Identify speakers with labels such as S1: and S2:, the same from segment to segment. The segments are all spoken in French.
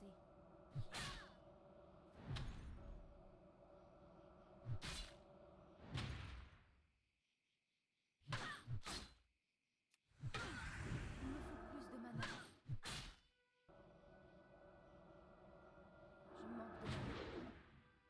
S1: avancer. Il me faut plus de mana. Je manque de mana. Je dois m'approcher.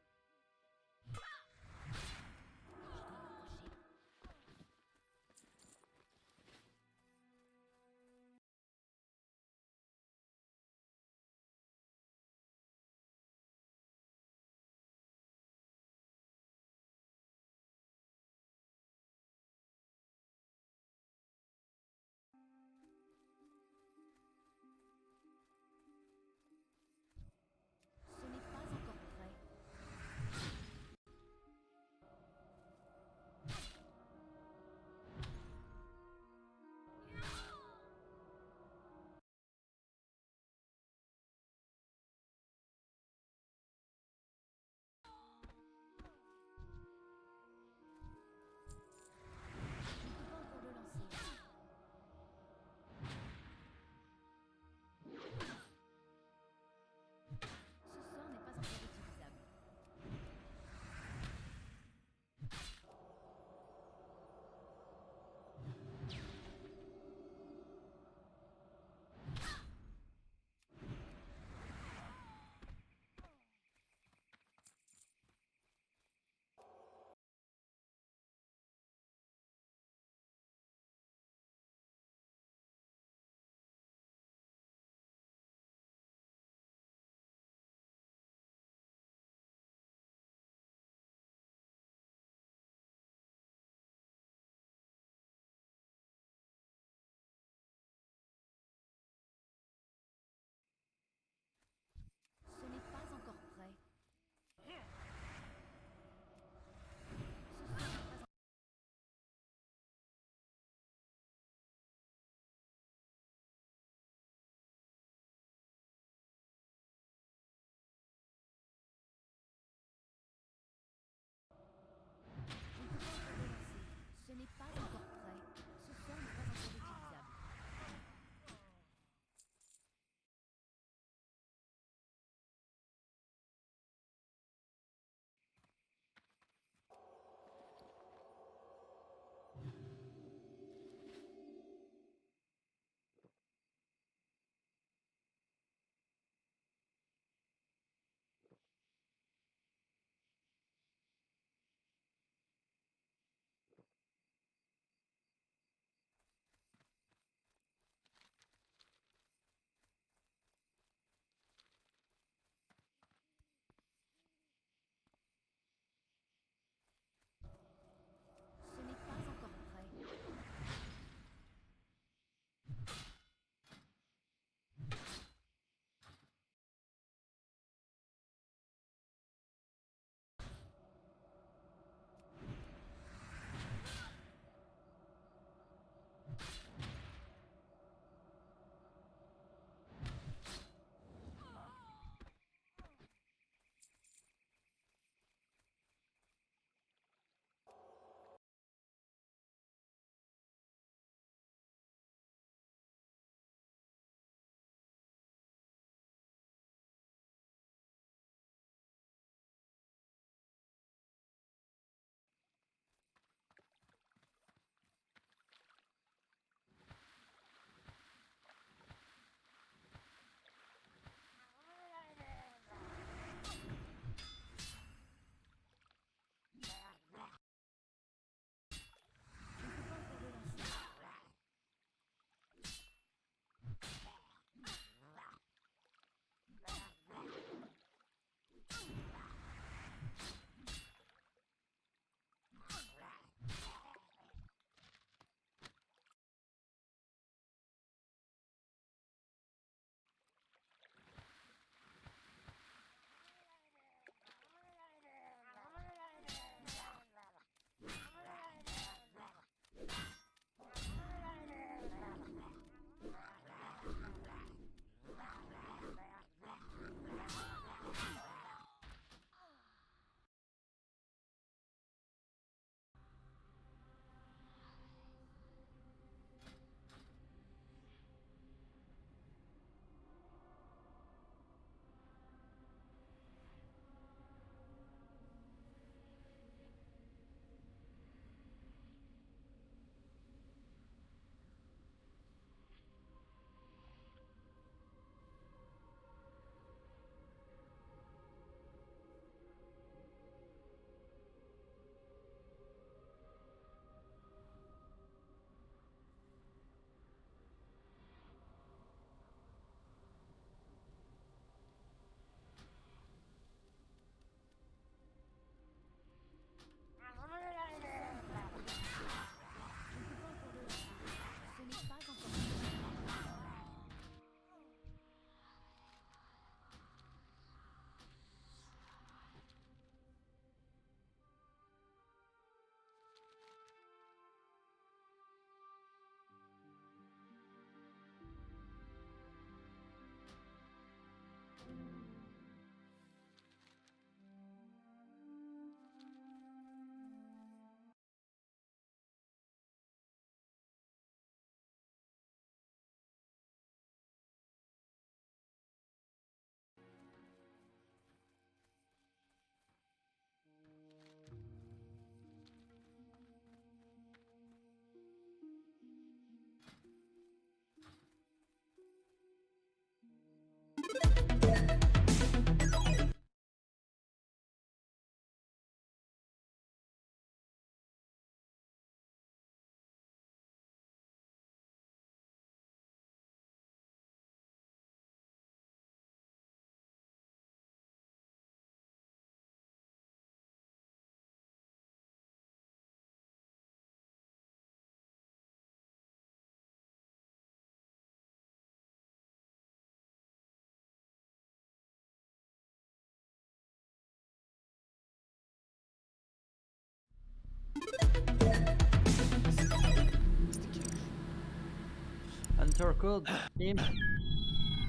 S2: Capture code. Bim.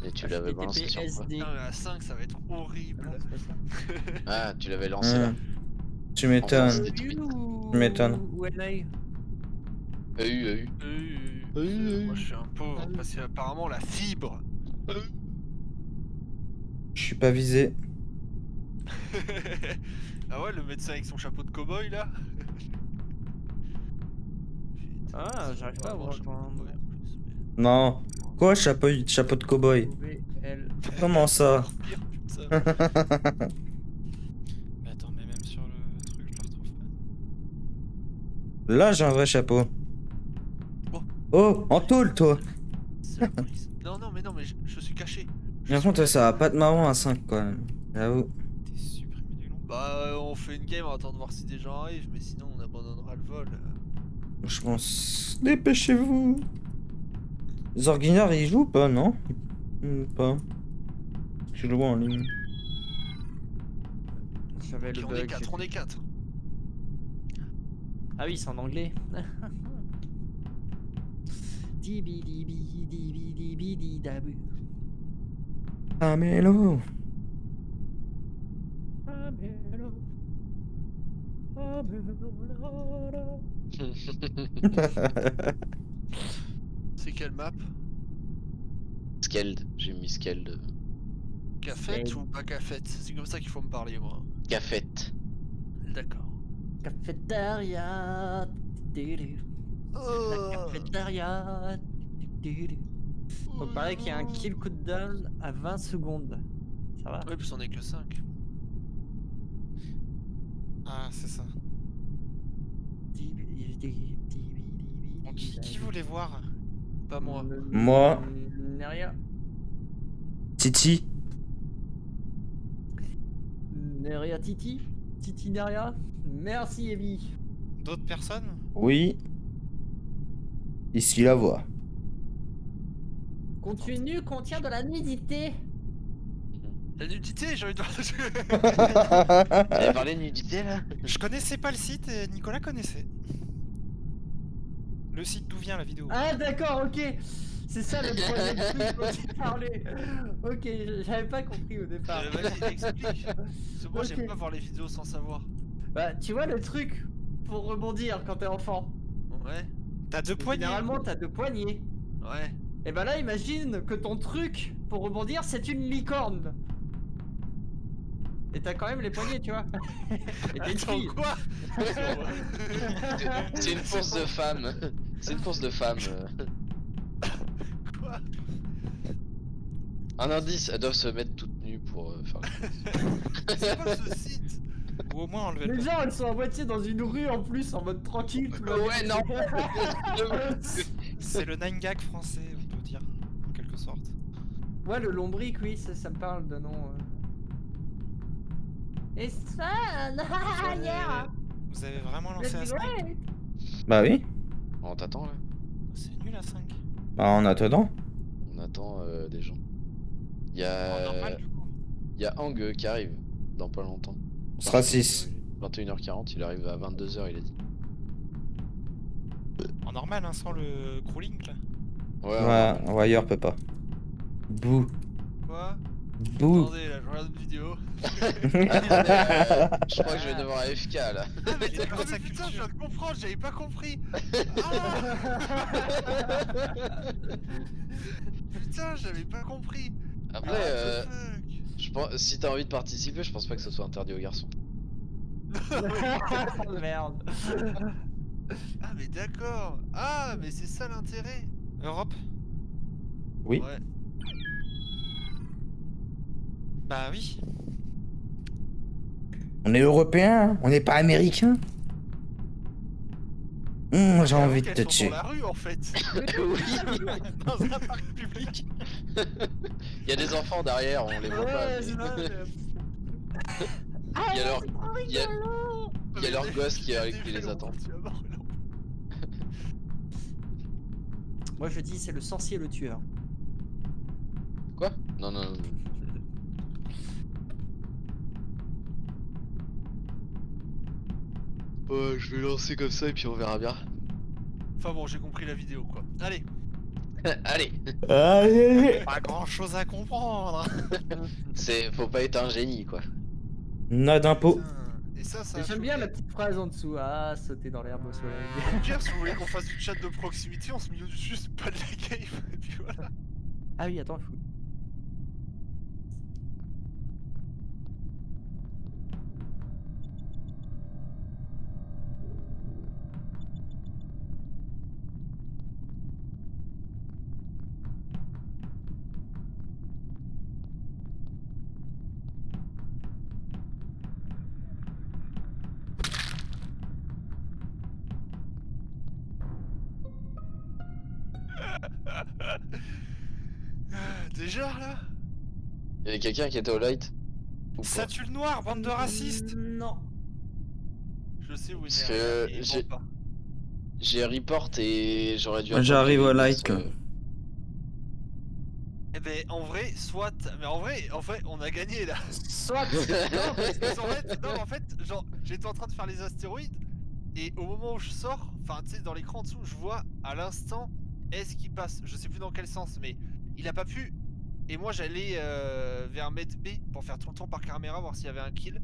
S3: Et tu l'avais balancé sur quoi?
S2: HTTPSD.
S4: Putain, mais à 5, ça va être horrible.
S2: Non, c'est pas ça.
S3: Ah, tu l'avais lancé là.
S5: Tu
S3: En
S5: m'étonnes.
S3: faisant des tweets.
S5: Tu m'étonnes.
S2: Ou NA.
S3: EU.
S4: Moi je suis un pauvre parce qu'apparemment la fibre.
S5: Je suis pas visé.
S4: Ah ouais, le médecin avec son chapeau de cow-boy là.
S2: Ah, j'arrive pas à vous rejoindre.
S5: Non. Quoi, chapeau de cow-boy?
S2: OBL.
S5: Comment ça?
S4: Putain.
S6: Mais attends, mais même sur le truc, je le retrouve pas.
S5: Là, j'ai un vrai chapeau.
S4: Oh.
S5: Oh, en tôle, toi.
S4: C'est la police. Non, mais je suis caché.
S5: Par contre, ça va pas de marrant à 5 quand même. J'avoue.
S6: T'es supprimé du nom.
S4: Bah, on fait une game, on attend de voir si des gens arrivent, mais sinon on abandonnera le vol.
S5: Je pense. Dépêchez-vous. Zorguignard, il joue ou pas, non? Pas. Je le vois en ligne.
S2: J'avais le
S4: Puis on
S2: bug.
S4: est 4, on est 4.
S2: Ah oui, c'est en anglais. Dibi dibi dibi dibi di dabu.
S5: Amelo.
S2: Amelo. Amelo.
S4: C'est quelle map?
S3: Skeld, j'ai mis Skeld.
S4: Cafette
S2: Skeld.
S4: ou pas cafette? C'est comme ça qu'il faut me parler, moi.
S3: Cafette.
S4: D'accord.
S2: Cafétéria. Du-du-du. La cafétéria. Du-du-du. Donc pareil qu'il y a un kill cooldown à 20 secondes. Ça va?
S4: Ouais, puis on est que 5.
S6: Ah, c'est ça. Donc, qui voulait voir?
S4: Pas moi.
S5: Moi.
S2: Neria.
S5: Titi.
S2: Neria Titi. Titi Neria. Merci Evie.
S6: D'autres personnes?
S5: Oui. Ici la voix.
S2: Contenu contient de la nudité.
S4: La nudité, j'ai envie de voir.
S3: Elle a parlé de nudité là?
S6: Je connaissais pas le site et Nicolas connaissait. Le site d'où vient la vidéo.
S2: Ah d'accord, ok. C'est ça le premier truc dont tu parlais. Ok, j'avais pas compris au départ.
S4: Vas-y, explique. Parce que moi,
S2: Ok.
S4: j'aime pas voir les vidéos sans savoir.
S2: Bah tu vois le truc pour rebondir quand t'es enfant.
S4: Ouais,
S6: T'as deux poignées.
S2: Généralement t'as deux poignées.
S4: ouais.
S2: Et bah là imagine que ton truc pour rebondir c'est une licorne. Et t'as quand même les poignets tu vois. Et t'es une
S4: Attends,
S2: fille.
S4: quoi?
S3: C'est une course de femmes. C'est une course de femmes.
S4: Quoi?
S3: Un indice, elles doivent se mettre toutes nues pour faire le
S4: C'est quoi ce site?
S6: Ou au moins enlever le
S2: Les gens elles sont à moitié dans une rue en plus en mode tranquille. tout va
S3: Ouais,
S2: bien.
S3: non.
S6: C'est le 9gag français, on peut dire, en quelque sorte.
S2: Ouais le lombric oui ça me parle de nom. Et ça,
S6: Vous avez vraiment lancé à 5?
S5: Bah oui.
S3: On t'attend là.
S6: C'est nul à 5.
S5: Bah en attendant.
S3: On attend des gens. Il y
S6: Normal
S3: a.
S6: du coup.
S3: Il y a Ang qui arrive dans pas longtemps.
S5: On sera 6.
S3: 21h40, il arrive à 22h, il a dit.
S6: En normal, hein, sans le crawling là.
S5: Ouais, Wire peut pas. Bouh.
S4: Quoi?
S5: Bouh.
S4: Attendez, là, je regarde une vidéo.
S3: Je crois que je vais devoir AFK là.
S4: Ah, mais
S6: Il est dans sa
S4: putain, je
S6: culture.
S4: viens de comprendre, j'avais pas compris. Putain, j'avais pas compris.
S3: Après,
S4: What the fuck?
S3: je pense, si t'as envie de participer, je pense pas que ce soit interdit aux garçons.
S2: Merde.
S4: Ah, mais d'accord. Ah, mais c'est ça l'intérêt.
S6: Europe?
S5: Oui.
S4: Ouais.
S6: Bah oui.
S5: On est européen, on n'est pas américain. J'ai envie de
S4: Qu'elles
S5: te
S4: sont
S5: tuer.
S4: dans la rue en fait.
S6: Dans un parc public.
S3: Il y a des enfants derrière, on les voit pas.
S2: Ouais,
S3: mais-
S2: c'est vrai.
S3: Il y a leur, il y a, il y a leur gosse qui les attend.
S4: Tu vas voir, là.
S2: Moi je dis c'est le sorcier le tueur.
S3: Quoi? Non, non, non. Je vais lancer comme ça et puis on verra bien.
S4: Enfin bon, j'ai compris la vidéo quoi. Allez.
S3: Allez,
S5: Allez.
S6: Pas grand chose à comprendre.
S3: faut pas être un génie quoi.
S5: N'a d'impôt.
S4: Putain. Et ça a
S2: J'aime bien
S4: choqué.
S2: la petite phrase en dessous. Ah, sauter dans l'herbe au soleil.
S4: Au pire, si vous voulez qu'on fasse du chat de proximité, on se met juste pas de la game. Et puis voilà.
S2: Ah oui, attends, il faut.
S4: Déjà là
S3: Y'avait quelqu'un qui était au light ou
S6: Ça
S3: pas?
S6: tue le noir, bande de racistes.
S2: Non.
S4: Je sais où il
S3: Parce
S4: est.
S3: que
S4: Il
S3: j'ai-
S4: ment pas.
S3: J'ai report et j'aurais dû attendre
S5: J'arrive
S3: que
S5: au
S3: lui
S5: light,
S3: passe,
S5: quoi.
S4: Eh ben en vrai, soit. Mais en vrai, on a gagné là.
S2: Soit.
S4: Non, parce que en fait, genre, j'étais en train de faire les astéroïdes et au moment où je sors, enfin, tu sais, dans l'écran en dessous, je vois à l'instant S qui passe. Je sais plus dans quel sens, mais il a pas pu. Et moi, j'allais vers Med B pour faire tout le tour par caméra, voir s'il y avait un kill.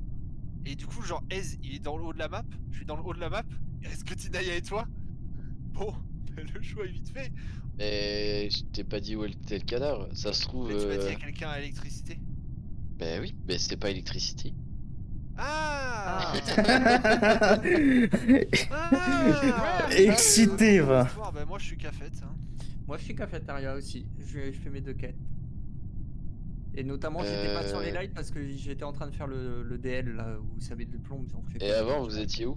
S4: Et du coup, genre, Ez, il est dans le haut de la map. Je suis dans le haut de la map. Est-ce que Tinaya et toi? Bon, le choix est vite fait.
S3: Mais je t'ai pas dit où était le cadavre. Ça se trouve.
S4: Mais tu m'as dit, il y a quelqu'un à l'électricité.
S3: Ben oui, mais c'était pas électricité.
S4: Ah,
S2: Ouais.
S5: Excité, va.
S4: Bah, moi, je suis cafette. Hein.
S2: Moi, je suis cafétéria aussi. Je fais mes deux quêtes. Et notamment, j'étais pas sur les lights parce que j'étais en train de faire le DL là où ça avait de plomb. Donc j'ai
S3: Et
S2: fait-
S3: avant, vous étiez où?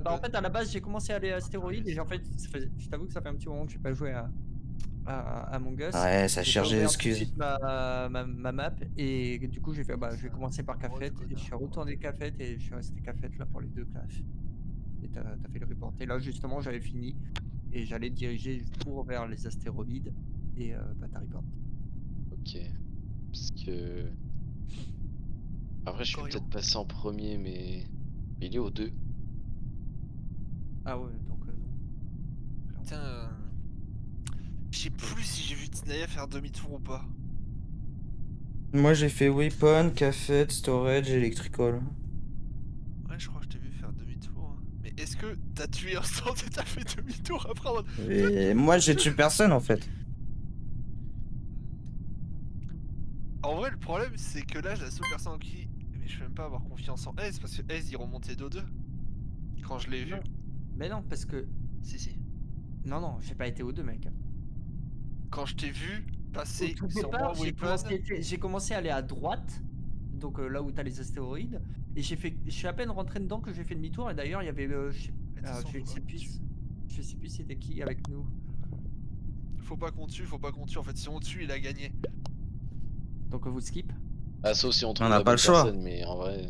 S2: Bah, en fait, à la base, j'ai commencé à aller à Astéroïde et en fait, je t'avoue que ça fait un petit moment que j'ai pas joué à Among Us.
S5: Ouais, ça
S2: J'ai
S5: cherche
S2: pas
S5: des
S2: ouvert tout de
S5: excuses.
S2: suite ma map et du coup, j'ai fait bah, je vais commencer par
S4: Gros
S2: Cafette et je suis
S4: connard.
S2: retourné Cafette et je suis resté Cafette là pour les deux classes. Et t'as fait le report. Et là, justement, j'avais fini et j'allais diriger pour vers les astéroïdes et bah, t'as report.
S3: Ok. Parce que. Après, je suis
S4: Corian.
S3: peut-être passé en premier, mais. Il est au 2.
S2: Ah ouais, donc non.
S4: Putain. Je sais plus si j'ai vu Tinaya faire demi-tour ou pas.
S5: Moi, j'ai fait weapon, café, storage, electrical.
S4: Ouais, je crois que je t'ai vu faire demi-tour. Hein. Mais est-ce que t'as tué instant et t'as fait demi-tour après avoir...
S5: Et moi, j'ai tué personne, en fait.
S4: En vrai, le problème, c'est que là, la seule personne en qui... Mais je peux même pas avoir confiance en Ez, parce que Ez, il remontait d'O2. Quand je l'ai vu.
S2: Non. Mais non, parce que.
S4: Si.
S2: Non, non, j'ai pas été aux deux, mec.
S4: Quand je t'ai vu
S2: Au
S4: passer
S2: tout
S4: sur
S2: départ,
S4: moi Weapon...
S2: j'ai commencé à aller à droite, donc là où t'as les astéroïdes, et je suis à peine rentré dedans que j'ai fait demi-tour, et d'ailleurs, il y avait. Je sais plus c'était qui avec nous.
S4: Faut pas qu'on tue. En fait, si on tue, il a gagné.
S2: Donc vous skip.
S3: Ah, sauf si on trouve
S5: n'a
S3: la
S5: pas
S3: bonne
S5: le choix.
S3: personne, mais en vrai.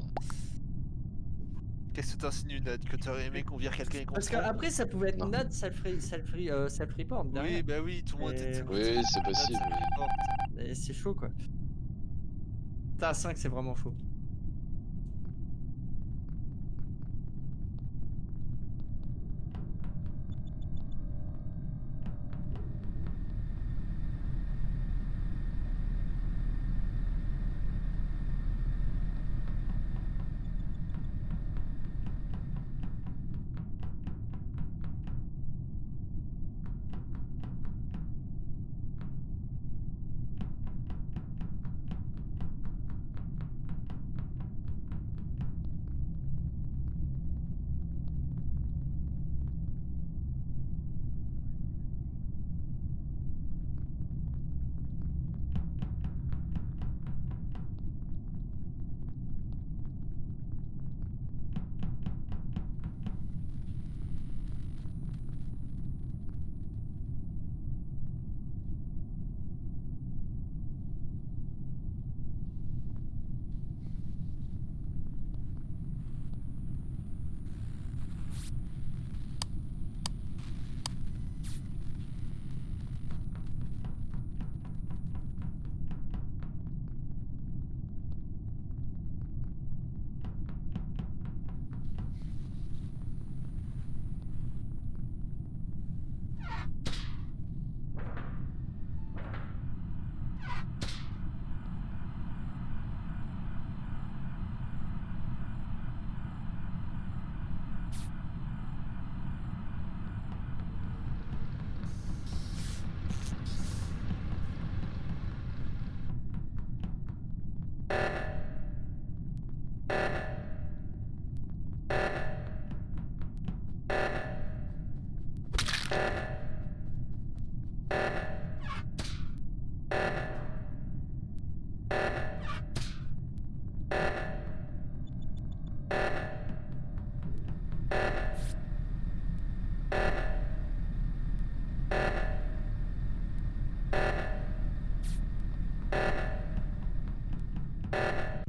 S4: Qu'est-ce que t'insinues, Nad? Que t'aurais aimé qu'on vire quelqu'un et qu'on
S2: Parce
S4: trompe?
S2: qu'après, ça pouvait être
S3: Non.
S2: Nad, self-report derrière.
S4: Oui, bah oui, tout le monde était de ce
S2: Et-
S4: côté.
S3: Oui, c'est
S4: Nad,
S3: possible.
S4: ça
S3: mais-
S4: fait porte.
S2: Et c'est chaud, quoi. Putain, à 5, c'est vraiment chaud.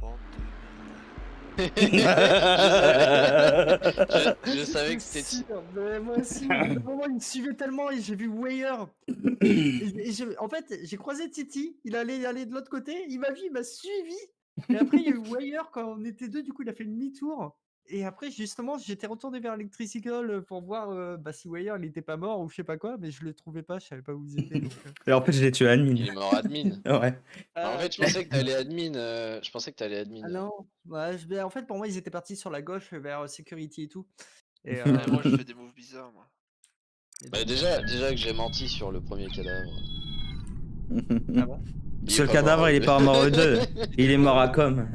S4: Bande
S3: Je savais que
S2: J'étais
S3: c'était.
S2: sûr, mais moi aussi, au bout d'un moment, il me suivait tellement et j'ai vu Weyer. En fait, j'ai croisé Titi, il allait aller de l'autre côté, il m'a vu, il m'a suivi. Et après, il y a eu Weyer quand on était deux, du coup, il a fait le demi-tour. Et après, justement, j'étais retourné vers Electricycle pour voir bah, si Weyer il était pas mort ou je sais pas quoi, mais je le trouvais pas, je savais pas où ils étaient. Donc,
S5: Et en fait, je l'ai tué admin.
S3: Il est mort admin.
S5: Ouais.
S3: En fait, je pensais que t'allais admin. Je pensais que t'allais admin.
S2: Ah non, ouais, en fait, pour moi, ils étaient partis sur la gauche vers Security et tout. Et,
S4: Ouais, moi je fais des moves bizarres moi.
S2: et
S3: Bah,
S2: donc,
S3: déjà que j'ai menti sur le premier cadavre.
S2: ah bon
S3: Il
S5: Ce
S3: est pas mort
S5: cadavre,
S3: au
S5: il est
S3: deux.
S5: pas mort aux deux. Il est mort à Com,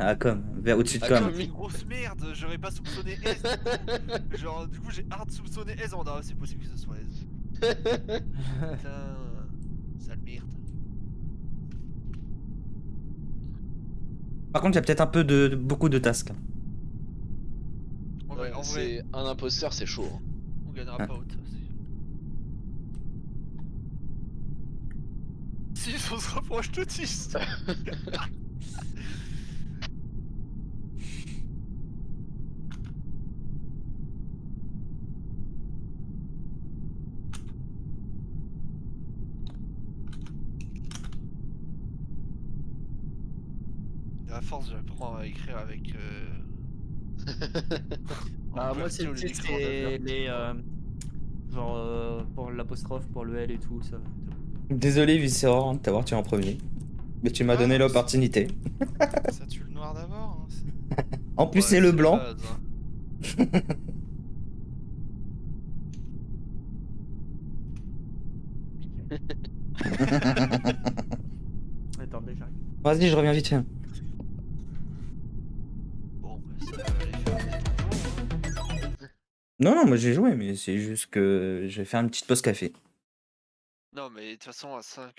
S5: vers au-dessus de
S3: À
S5: Com.
S3: Com.
S4: C'est une grosse merde, j'aurais pas soupçonné S du coup. Genre du coup j'ai hard soupçonné S en mode, ah, c'est possible que ce soit S. Putain, sale merde.
S5: Par contre, il y a peut-être un peu beaucoup de tasks.
S4: En vrai,
S3: C'est un imposteur, c'est chaud. Hein.
S4: on gagnera
S5: Ah.
S4: pas autre. Si, on se rapproche de 10. À force, j'apprends à écrire avec.
S2: Bah,
S4: en
S2: moi, c'est
S4: QWERTY au
S2: le
S4: lieu
S2: titre,
S4: d'écrire en
S2: c'est
S4: AZERTY,
S2: les.
S4: quoi.
S2: Genre, pour l'apostrophe, pour le L et tout, ça.
S5: Désolé, Viscera, de t'avoir tué en premier. Mais tu m'as
S6: Ah,
S5: donné
S6: mais
S5: l'opportunité.
S6: ça tue le noir d'abord. Hein,
S5: En plus,
S4: Ouais,
S5: c'est le
S4: la
S5: blanc.
S4: base, hein.
S2: Attendez, j'arrive.
S5: Vas-y, je reviens vite fait.
S4: Bon, bah, ça va aller faire des donjons, hein.
S5: Non, non, moi j'ai joué, mais c'est juste que je vais faire une petite pause café.
S4: Non, mais de toute façon, à 5,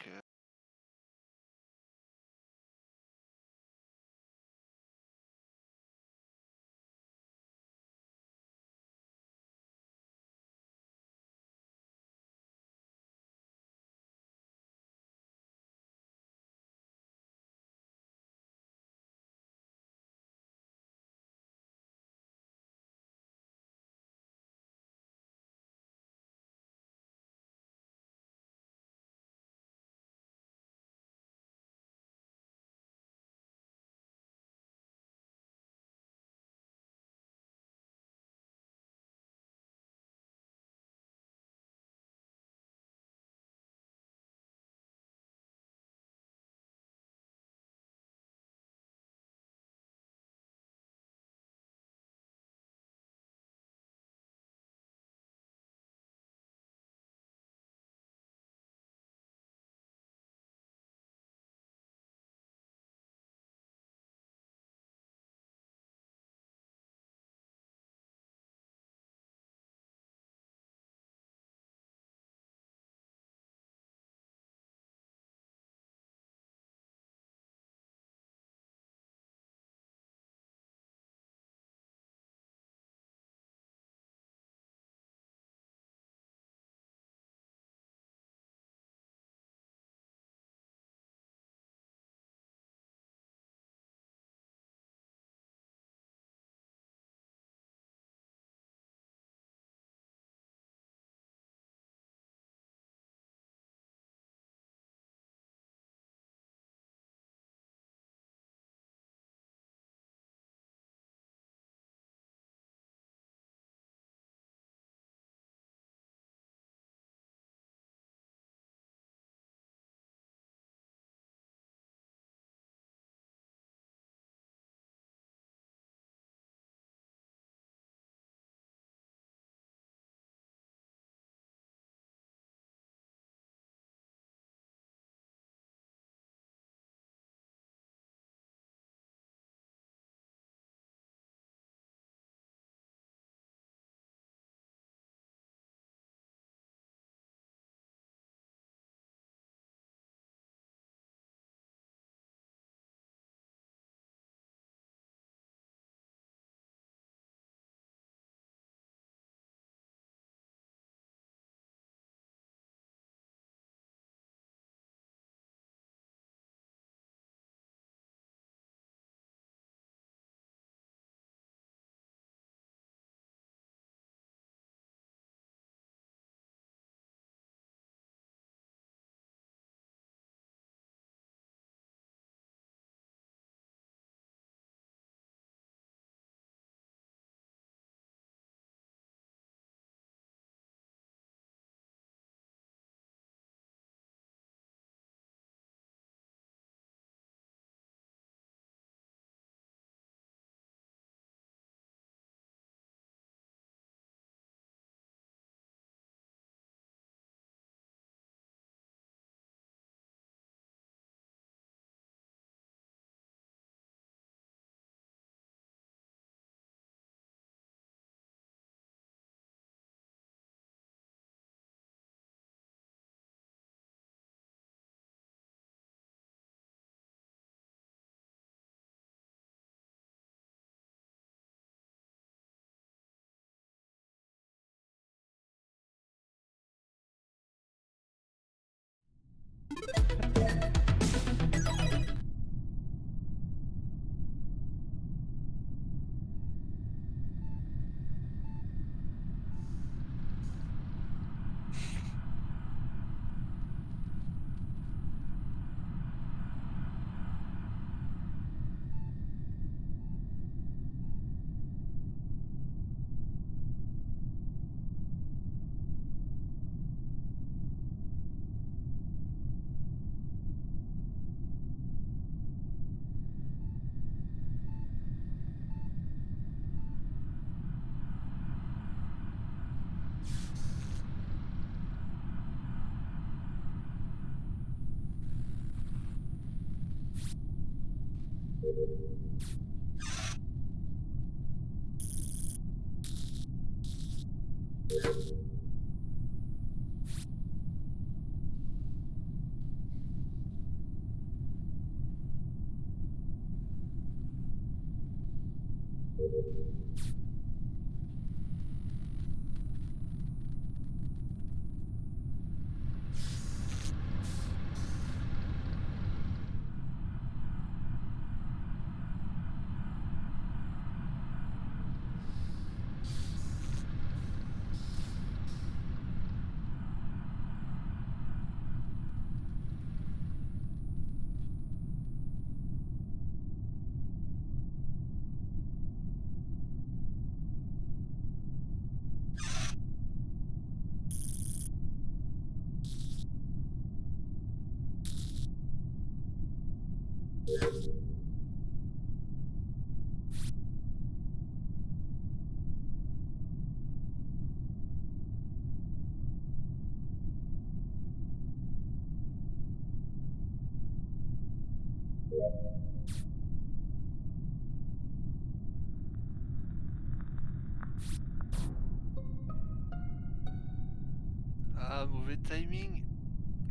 S4: Ah, mauvais timing.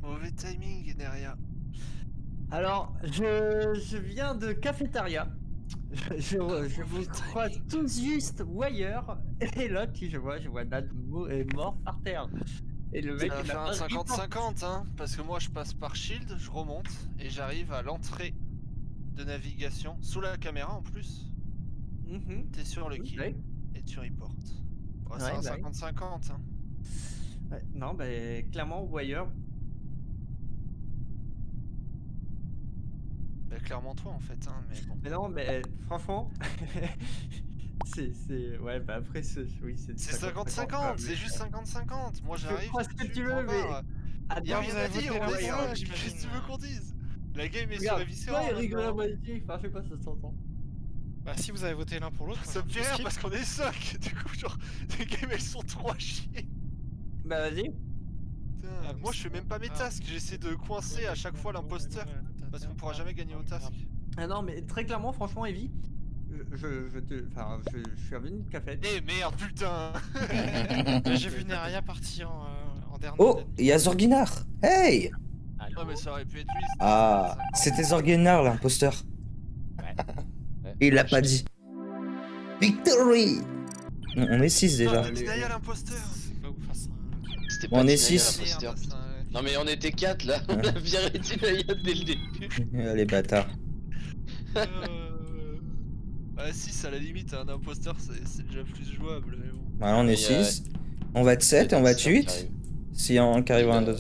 S4: Mauvais timing, Neria.
S2: Alors, je viens de cafétéria. Je vous
S4: mauvais
S2: croise
S4: timing.
S2: tous juste Wire. Et là, qui je vois Nad est mort par terre. Et le mec,
S4: Ça va
S2: il a
S4: faire un
S2: pas
S4: 50-50, hein, parce que moi je passe par Shield, je remonte et j'arrive à l'entrée de navigation, sous la caméra en plus.
S2: Mhm.
S4: T'es sur le kill
S2: Ouais.
S4: et tu reportes. Ouais, c'est
S2: Ouais,
S4: un
S2: bah oui.
S4: 50-50. Hein.
S2: Ouais, non, bah clairement, Wire.
S4: Bah, clairement toi en fait, hein, mais bon.
S2: Mais non, mais franchement, ouais, bah après, oui, c'est du
S4: C'est
S2: 50-50, quoi,
S4: 50-50, c'est
S2: mais
S4: juste 50-50. Moi
S2: tu peux
S4: j'arrive,
S2: croire
S4: je
S2: ce
S4: te
S2: que
S4: tue,
S2: tu
S4: point
S2: veux, mais
S4: barre. Y'a
S2: attends,
S6: vous
S4: rien
S6: avez
S4: à dire,
S6: voté
S4: on
S6: l'un
S4: est
S6: pour l'autre,
S4: soc.
S6: j'imagine.
S4: Qu'est-ce que tu veux qu'on dise? La game est sur
S2: regarde,
S4: Eviscera
S2: toi, il rigole à
S4: maintenant.
S2: moitié, enfin, je sais pas, ça s'entend.
S6: Bah si vous avez voté l'un pour l'autre, moi,
S4: Ça me
S6: j'ai
S4: fait
S6: un
S4: rire
S6: skip.
S4: parce qu'on est soc. Du coup, genre, les games elles sont trop à chier.
S2: Bah vas-y.
S4: Putain,
S6: Ah, donc
S4: moi je
S6: c'est
S4: fais même
S6: bon.
S4: pas mes
S6: Ah.
S4: tasks, j'essaie de coincer à chaque fois l'imposteur parce qu'on pourra jamais gagner au task.
S2: Ah non, mais très clairement, franchement, Evie, je suis revenu de café.
S4: Eh merde, putain.
S6: Bah, j'ai vu Neria partir en dernier.
S5: Oh, il y a Zorginar. Hey!
S4: Ah mais ça aurait pu être lui.
S5: Ah, c'était Zorginar l'imposteur.
S3: Ouais.
S5: Il l'a pas dit. Victory! On est 6 déjà.
S4: Putain, c'était Naya l'imposteur.
S6: C'est pas ouf, enfin, c'est un-
S3: C'était
S5: On
S3: pas
S5: est
S3: Tinaya
S5: six.
S3: l'imposteur,
S4: Merde,
S3: putain.
S4: ça-
S3: Non mais on était 4 là, on a viré Tinaya dès le début.
S5: Les bâtards.
S4: Ah 6 à la limite, un imposteur c'est déjà plus jouable. Mais bon.
S5: Voilà, on est
S3: Mais il y a-
S5: 6. On va être 7 et on va être 8. Si on arrive à un 2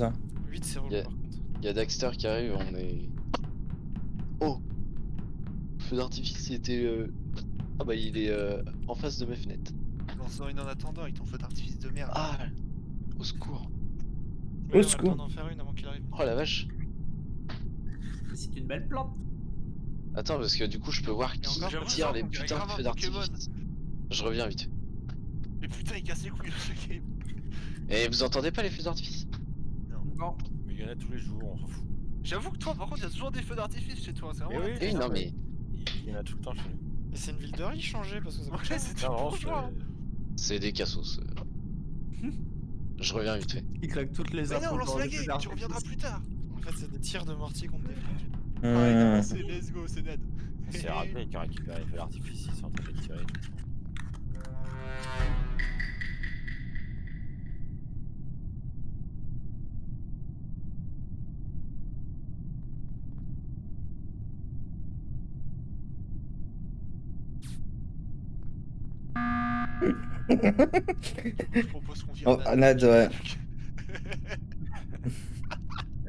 S6: 8 c'est relou
S3: Yeah.
S6: par contre.
S3: Il y a Daxter qui arrive, on est... Oh! Feu d'artifice, il était... Ah bah il est en face de mes fenêtres.
S4: Lance-en une en attendant avec ton feu d'artifice de merde.
S3: Ah! Au secours.
S6: Ouais, on a le
S5: secours.
S6: temps d'en faire une avant qu'il arrive.
S3: Oh la vache.
S2: C'est une belle plante.
S3: Attends parce que du coup je peux voir qui
S4: encore, j'avoue,
S3: tire
S4: ça,
S3: les
S4: on dirait
S3: putains de
S4: grave un
S3: feux
S4: Pokémon.
S3: d'artifice. Je reviens vite.
S4: Mais putain, il casse les couilles ce game.
S3: Et vous entendez pas les feux d'artifice?
S2: Non.
S7: Mais il y en a tous les jours, on s'en fout.
S4: J'avoue que toi, par contre, il y a toujours des feux d'artifice chez toi. C'est vraiment.
S7: Mais oui,
S3: Eh oui, non mais...
S7: Il y en a tout le temps chez nous.
S6: Et c'est une ville de riz changée parce que ça coûte
S4: Ouais,
S6: cher.
S4: c'était
S7: Non, non,
S4: bourgeois.
S7: c'est-
S3: C'est des cassos. Je reviens vite fait.
S2: Il claque toutes les
S4: Mais
S2: heures.
S4: non,
S2: pour
S4: lance
S2: le
S4: la
S2: feu
S4: game, tu
S2: d'artifice.
S4: reviendras plus tard.
S6: En fait c'est des tirs de mortier contre des flèches.
S4: Ouais, non,
S5: Mmh.
S4: c'est let's go, c'est Ned.
S7: C'est raté qui a récupéré les feux d'artifice, ils sont en train de les tirer tout le temps.
S4: Je propose qu'on vienne.
S5: Oh, Nad, ouais.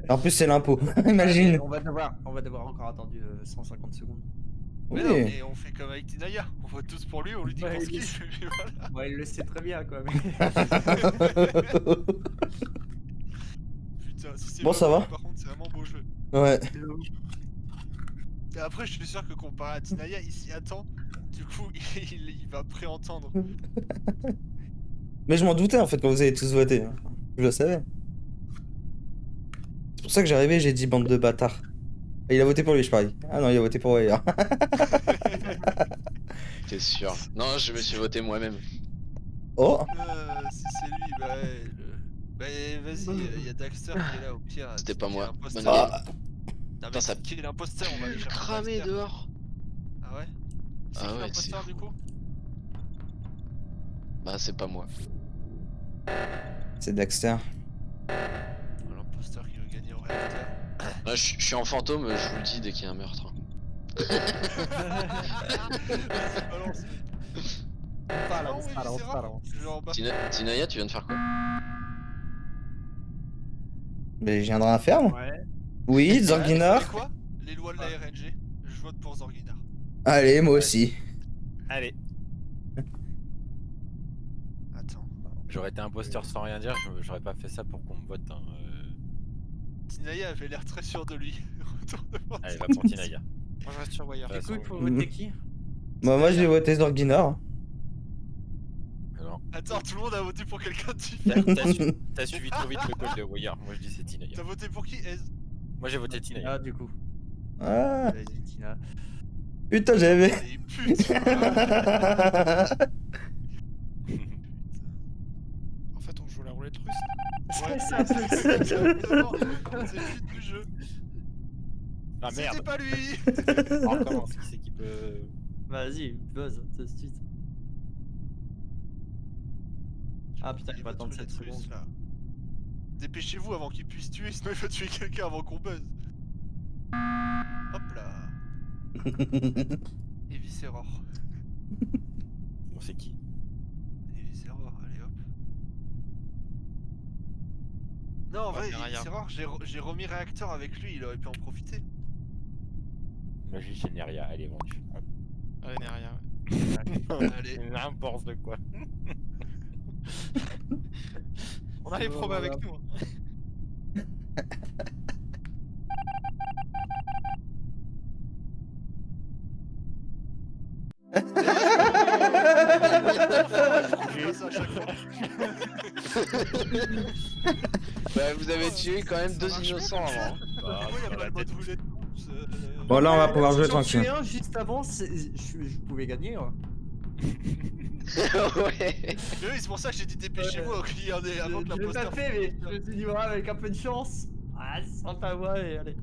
S5: En plus, c'est l'impôt. Imagine.
S2: On va devoir encore attendre 150 secondes.
S4: Mais non,
S5: Oui.
S4: mais on fait comme avec Tinaya. On vote tous pour lui, on lui dit
S2: Ouais,
S4: qu'on se
S2: il est-
S4: kiffe, et puis voilà.
S2: Bon, il le sait très bien, quoi. Mais...
S4: Putain, si c'est
S5: Bon, ça
S4: vraiment
S5: va.
S4: lui, par contre, c'est vraiment beau jeu.
S5: Ouais.
S4: Et après, je suis sûr que comparé à Tinaya, il s'y attend. Du coup, il va préentendre.
S5: Mais je m'en doutais en fait quand vous avez tous voté. hein. Je le savais. C'est pour ça que j'arrivais, j'ai dit bande de bâtards. Il a voté pour lui, je parie. Ah non, il a voté pour Wire.
S3: T'es sûr? Non, je me suis voté moi-même.
S5: Oh!
S4: Si c'est lui, bah ouais. Bah vas-y, y a Daxter qui est là au pire.
S3: C'était
S4: dites
S3: pas
S4: qui est
S3: moi.
S4: l'imposteur.
S3: Bonne game.
S5: Ah.
S4: Non,
S3: Putain,
S4: mais
S3: ça
S4: dites qui est l'imposteur, on va aller chercher
S3: cramé
S4: Daxter.
S3: dehors.
S4: Ah ouais? C'est
S3: Ah
S4: qui
S3: ouais,
S4: l'imposteur
S3: c'est
S4: du
S3: fou.
S4: coup?
S3: Bah, c'est pas moi.
S5: C'est Dexter.
S4: Oh, l'imposteur qui veut gagner au réacteur.
S3: Là, je suis en fantôme, je vous le dis dès qu'il y a un meurtre.
S4: Vas-y, balance.
S2: Balance,
S4: oui,
S2: balance,
S4: c'est rare.
S2: balance.
S4: Je vais en bas.
S3: Tinaya, tu viens de faire quoi?
S5: Mais je viendrai à faire, moi.
S2: Ouais.
S5: Oui,
S4: Ouais, vous
S5: Zorginar.
S4: savez quoi? Les lois de la RNG, je vote pour Zorginar.
S5: Allez, moi aussi.
S7: Allez,
S4: Attends.
S7: j'aurais été imposteur sans rien dire, j'aurais pas fait ça pour qu'on me vote. Hein.
S4: Tinaya avait l'air très sûr de lui. Retournement.
S7: Allez, va pour Tinaya.
S6: Moi je reste sur Wire.
S7: De toute
S2: Du coup, il
S7: façon,
S2: faut voter qui?
S5: Moi j'ai voté Zorginar.
S7: non.
S4: Attends, tout le monde a voté pour quelqu'un de différent.
S7: T'as suivi trop vite le call de Wire. Moi je dis c'est Tinaya.
S4: T'as voté pour qui, Ez?
S7: Moi j'ai voté Tinaya.
S2: Ah, du coup.
S5: Ah,
S2: Vas-y, Tina.
S5: putain, j'avais.
S4: Et putain.
S6: En fait on joue la roulette russe.
S4: Ouais,
S2: C'est un peu ça.
S4: exactement. C'est le but du jeu.
S7: Ah
S4: C'était
S7: merde.
S4: pas lui.
S7: On recommence. Qui c'est qui peut.
S2: Vas-y, buzz, tout de suite. Ah putain, il va attendre 7
S4: Roulette russe,
S2: secondes.
S4: là. Dépêchez-vous avant qu'il puisse tuer, sinon il va tuer quelqu'un avant qu'on buzz. Hop là. Et Viscéror.
S7: Bon, c'est qui?
S4: Et Viscéror, allez hop. Non, en vrai,
S6: Neria.
S4: Viscéror, j'ai remis réacteur avec lui, il aurait pu en profiter.
S7: Moi je dis c'est Neria, elle est vendue.
S6: Allez Neria.
S4: Allez.
S7: N'importe quoi.
S6: On a les
S2: Bon,
S6: probes
S2: voilà.
S6: avec nous. Hein.
S4: Je fais ça à chaque fois.
S3: Bah, vous avez tué quand même
S4: Ça
S3: deux
S4: marche
S3: innocents
S4: pas,
S3: avant.
S7: Bah,
S4: Pourquoi y a
S7: sur
S4: pas
S7: la
S4: le mode
S7: tête.
S4: roulette russe,
S5: Bon, là, on va
S2: Ouais,
S5: pouvoir jouer
S2: si j'en
S5: tranquille.
S2: tuais un juste avant, je pouvais gagner. Ouais.
S3: Ouais.
S4: Mais oui, c'est pour ça que j'ai dit dépêchez-vous avant qu'il y en ait- avant que
S2: Je l'ai
S4: l'imposteur.
S2: pas fait, mais je me suis dit, ouais, avec un peu de chance. Ah, sans ta voix, et allez.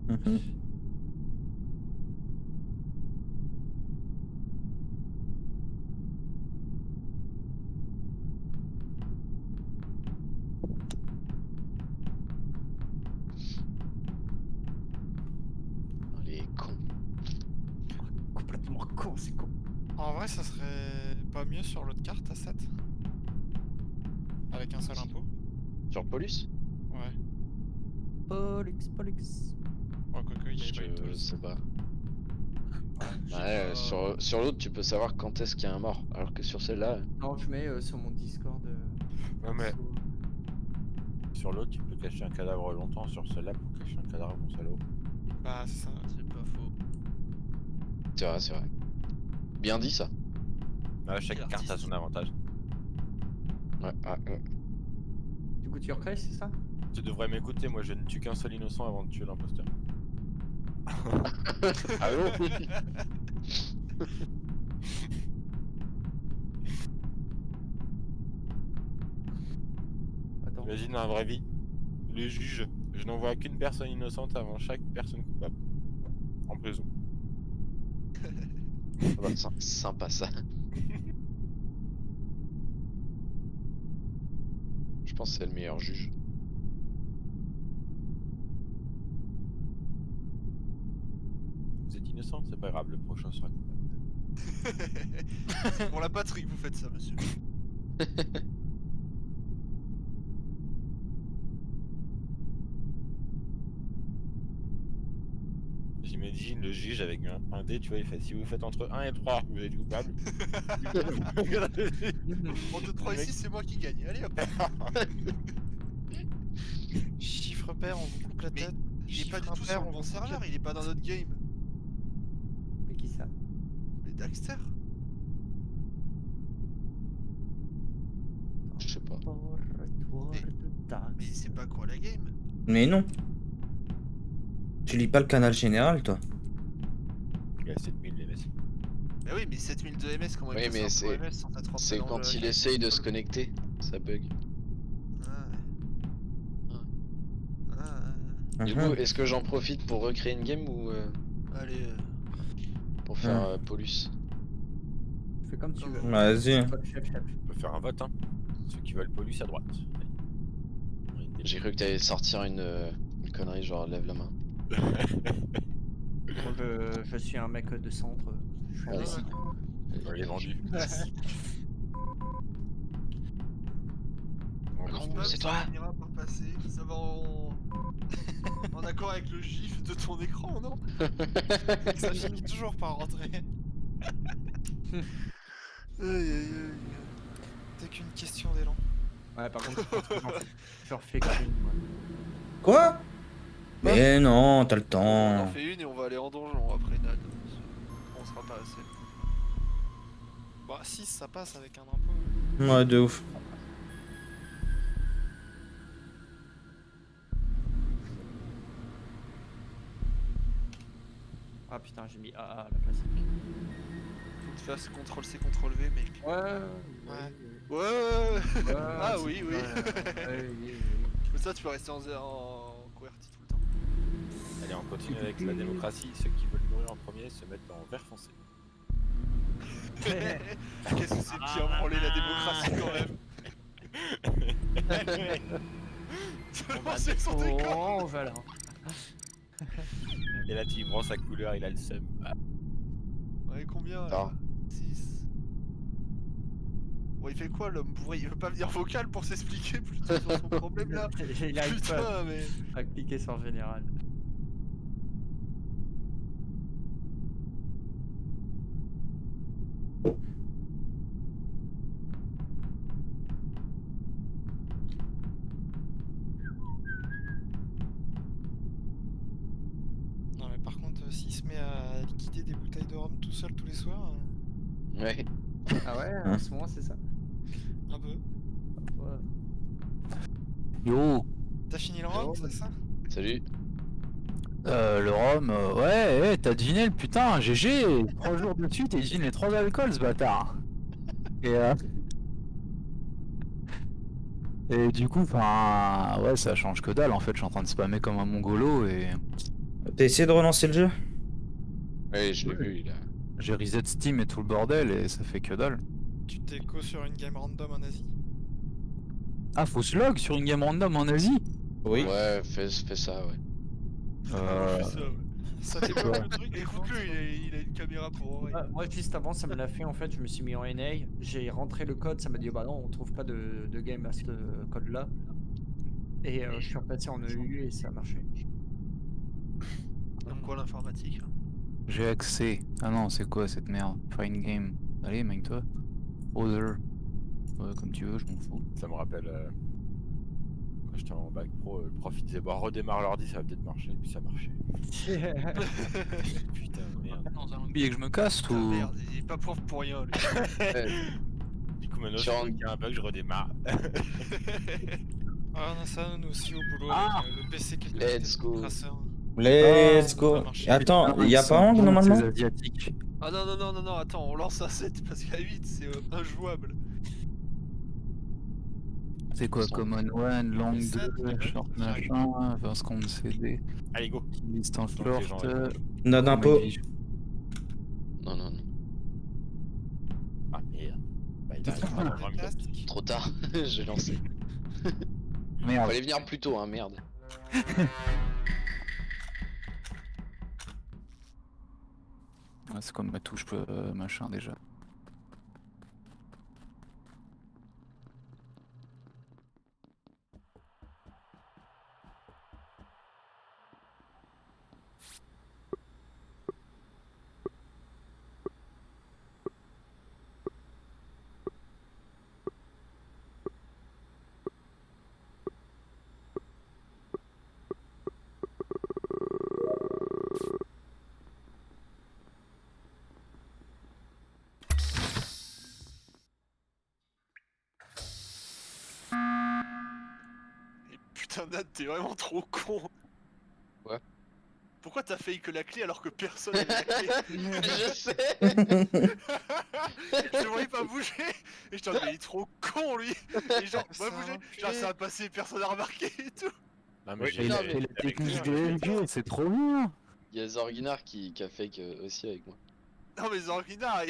S3: Les cons.
S2: Complètement con, c'est con.
S6: En vrai ça serait pas mieux sur l'autre carte à 7 avec un seul impôt.
S3: Sur Polus?
S6: Ouais.
S2: Pollux.
S6: Ouais, quoique il y avait pas eu de
S3: Je
S6: Toulouse.
S3: sais pas.
S4: J'ai
S3: Ouais,
S4: pas-
S3: sur l'autre, tu peux savoir quand est-ce qu'il y a un mort. Alors que sur celle-là,
S2: Non, je mets sur mon Discord.
S7: Ouais, mais sur l'autre, tu peux cacher un cadavre longtemps. Sur celle-là, pour cacher un cadavre, mon salaud.
S6: Bah c'est ça.
S4: C'est pas faux.
S3: c'est vrai, c'est vrai. Bien dit ça.
S7: Ah, chaque
S4: Quel
S7: carte a
S4: artiste.
S7: son avantage.
S3: Ouais, ouais, ouais.
S2: Du coup, tu recrées, c'est ça?
S7: Tu devrais m'écouter, moi je ne tue qu'un seul innocent avant de tuer l'imposteur.
S3: Ah bon?
S2: Attends.
S7: Imagine dans la vraie vie, le juge, je n'envoie qu'une personne innocente avant chaque personne coupable. En prison.
S3: Ah bah, sympa ça. Je pense que c'est le meilleur juge.
S7: Vous êtes innocent, c'est pas grave, le prochain sera coupable.
S4: C'est pour la patrie que vous faites ça, monsieur.
S7: J'imagine le juge avec un dé, tu vois, il fait si vous faites entre 1 et 3, vous êtes coupable.
S4: Entre 3 et 6, c'est moi qui gagne. Allez hop.
S6: Chiffre pair, on vous coupe la
S4: Mais
S6: tête.
S4: il est pas du
S6: Chiffre
S4: tout
S6: impair,
S4: sur le
S6: on
S4: bon
S6: vous coupe la
S4: serveur, il est pas dans notre game.
S2: Mais qui ça?
S4: Mais Daxter.
S3: Je sais pas.
S2: Laboratoire
S4: Mais-
S2: de Dax.
S4: Mais c'est pas quoi la game.
S5: Mais non. Tu lis pas le canal général, toi?
S7: Il a 7000 ms.
S4: Bah oui, mais 7000 de MS, comment
S3: Oui,
S4: il peut
S3: mais
S4: sortir
S3: c'est-
S4: MS sans être rentré
S3: C'est
S4: dans
S3: quand
S4: le
S3: il
S4: calcul
S3: essaye de se
S4: contrôle.
S3: connecter, ça bug. Du coup,
S5: Mhm.
S3: est-ce que j'en profite pour recréer une game ou
S4: Allez,
S3: pour faire
S5: Hmm.
S3: Paulus?
S2: Fais comme tu veux.
S4: Comme-
S5: Vas-y.
S2: C'est toi le chef.
S7: On peut faire un vote, hein. Ceux qui veulent Paulus à droite. Allez.
S3: J'ai cru que t'allais sortir une connerie genre lève la main.
S2: Moi, je suis un mec de centre. Je suis
S3: Ouais.
S2: indécis.
S7: On l'est vendu. On
S3: Grand
S7: va
S3: Bon,
S4: Pam,
S3: c'est
S4: ça
S3: toi.
S4: finira par passer. Ça va en accord avec le gif de ton écran, non?
S6: Ça finit toujours par rentrer.
S4: Aïe aïe aïe.
S6: C'est qu'une question d'élan.
S2: Ouais, par contre, je pense que j'en refais qu'une, moi.
S5: Quoi? Mais non, t'as le
S4: On en
S5: temps.
S4: fait une et on va aller en donjon après Nad. On sera pas assez.
S6: Bah 6 ça passe avec un impôt.
S5: Ouais, de ouf.
S2: Ah putain, j'ai mis AA à la place.
S4: Faut que tu fasses CTRL-C, CTRL-V, mec.
S2: Ouais.
S4: Ouais. Ah oui, oui.
S2: oui.
S4: Comme ça, tu peux rester en QWERTY tout le temps.
S7: Allez, on continue avec la démocratie. Ceux qui veulent mourir en premier se mettent en vert foncé.
S4: Qu'est-ce que c'est bien branler la démocratie quand même. Seulement c'est son décor.
S2: Oh, voilà.
S7: Et là, tu prends sa couleur, il a le seum. Ah,
S4: Ouais, combien
S3: Ah.
S4: là 6. Bon, il fait quoi l'homme bourré? Il veut pas venir vocal pour s'expliquer plutôt sur son problème là?
S2: Il arrive pas
S4: Putain, mais.
S2: à cliquer sur général.
S6: Non mais par contre s'il se met à liquider des bouteilles de rhum tout seul tous les soirs,
S3: Ouais.
S2: Ah ouais,
S5: Hein.
S2: en ce moment, c'est ça.
S6: un peu.
S2: Ouais.
S8: Yo,
S6: T'as fini le rhum, c'est ça?
S3: Salut.
S8: le rhum, ouais, t'as deviné le putain, GG, 3 jours de suite et il devine les 3 alcools ce bâtard. Et, et du coup, enfin, ouais, ça change que dalle en fait, je suis en train de spammer comme un mongolo et
S5: T'as essayé de relancer le jeu?
S3: Ouais, je l'ai vu, il a.
S8: j'ai reset Steam et tout le bordel et ça fait que dalle.
S6: Tu t'es co sur une game random en Asie?
S8: Ah, faut se log sur une game random en Asie?
S5: Oui.
S3: Ouais, fais ça, ouais.
S4: Je fais ça, ouais.
S6: Ça débloque le truc des
S4: Écoute-le,
S6: fois,
S4: il a une caméra pour oreille.
S2: Ah, moi, juste avant, ça me l'a fait. En fait, je me suis mis en NA. J'ai rentré le code. Ça m'a dit, bah non, on trouve pas de game à ce code-là. Et je suis repassé en EU et ça a marché.
S4: Comme quoi l'informatique. Hein.
S8: J'ai accès. Ah non, c'est quoi cette merde? Find game. Allez, mec-toi. Other. Ouais, comme tu veux, je m'en fous.
S7: Ça me rappelle quand j'étais en bac pro, le prof il disait bah redémarre l'ordi, ça va peut-être marcher. Et puis ça marchait. Putain, merde.
S8: Dans un lobby et que je me casse
S4: Putain,
S8: ou.
S4: merde, il est pas prof pour rien, lui.
S7: Du coup, maintenant,
S3: Tu
S7: je
S3: rentres-
S7: vois qu'il y a un bug, je redémarre.
S6: Ah on a ça nous aussi au boulot
S8: Ah
S6: avec le PC qui
S3: Let's go.
S6: traceur.
S5: Let's
S6: ça
S5: go.
S6: va marcher.
S5: Attends,
S8: Ah,
S5: y a
S8: ils
S5: pas
S8: sont
S5: Hang
S8: bons,
S5: normalement?
S8: ces asiatiques.
S4: Ah non, attends, on lance à 7 parce qu'à 8 c'est injouable.
S8: C'est quoi,
S3: Sont-
S8: Common One, Lang
S6: Les
S8: 2,
S6: sept,
S8: Short
S6: ouais.
S8: machin, Vincent CD,
S7: Allez, go.
S8: Distance
S7: Donc, les gens
S8: Lort,
S7: répondent.
S5: Node
S8: Common
S5: impôt.
S8: Vision.
S3: Non.
S7: Ah merde. Bah, il arrive pas dans 20 minutes.
S6: Fantastique.
S3: Trop tard, j'ai lancé.
S8: Merde.
S3: Fallait venir plus tôt, hein, merde.
S8: Ah, c'est comme ma touche machin déjà.
S4: Et putain, Nat, t'es vraiment trop con.
S3: Quoi?
S4: pourquoi t'as failli que la clé alors que personne avait la clé?
S3: Je sais.
S4: Je le voyais pas bouger et je mais il est trop con lui. Et genre, moi
S6: C'est
S4: bouger,
S6: un
S4: genre
S6: enculé.
S4: ça a passé, personne a remarqué et tout.
S7: Non, mais
S3: Oui,
S7: j'ai
S8: Il
S3: non,
S8: a
S3: mais
S8: fait la
S7: avec
S8: technique
S7: lui,
S8: du LG, c'est trop bien.
S3: Il y a Zorginar qui a fake aussi avec moi.
S4: Non mais Zanguina,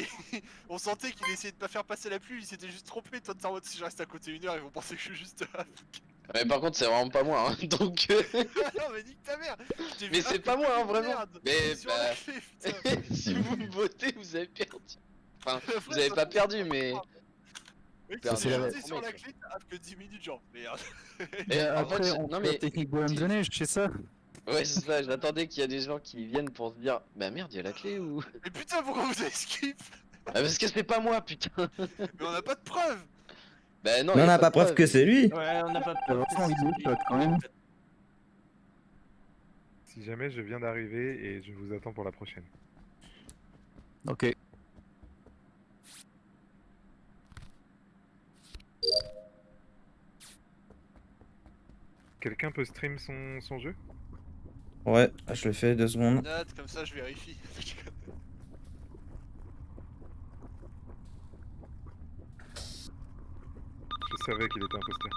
S4: on sentait qu'il essayait de pas faire passer la pluie, il s'était juste trompé. Toi t'es en mode si je reste à côté 1 heure, ils vont penser que je suis juste là.
S3: Mais par contre, c'est vraiment pas moi, hein, donc.
S4: Ah non mais nique ta mère. Je t'ai vu
S3: Mais c'est
S4: hop,
S3: pas moi, hein,
S4: comme une
S3: vraiment.
S4: merde
S3: Mais
S4: sur la
S3: bah,
S4: clé, putain.
S3: si vous me votez, vous avez perdu. Enfin, vous
S4: Après,
S3: avez
S4: ça,
S3: pas
S4: c'est
S3: perdu,
S4: pas
S3: mais.
S4: grave. Mec,
S3: Perdu,
S4: tu t'es
S8: c'est la-
S4: jeté sur la
S3: mec.
S4: clé, t'as que 10 minutes genre, merde.
S3: Et
S8: Et
S3: en
S8: après,
S3: fait,
S8: on
S3: non
S8: fait la
S3: mais.
S8: technique bonhomme de neige, c'est ça?
S3: Ouais, c'est ça, j'attendais qu'il y a des gens qui viennent pour se dire bah merde, il y a la clé ou.
S4: Mais putain, pourquoi vous avez skip?
S3: Ah, parce que c'est pas moi, putain.
S4: Mais on a pas de preuves.
S3: Bah non,
S5: Mais on
S3: y a
S5: n'a pas
S3: de
S5: preuve que c'est lui.
S2: Ouais, on n'a pas de
S8: De
S2: preuve
S8: toute
S2: que
S8: façon,
S2: c'est
S8: il est
S2: lui.
S8: shot quand même.
S9: Si jamais je viens d'arriver et je vous attends pour la prochaine.
S8: Ok.
S9: Quelqu'un peut stream son jeu?
S5: Ouais, je le fais 2 secondes.
S4: Note, comme ça je vérifie.
S9: Je savais qu'il était imposteur.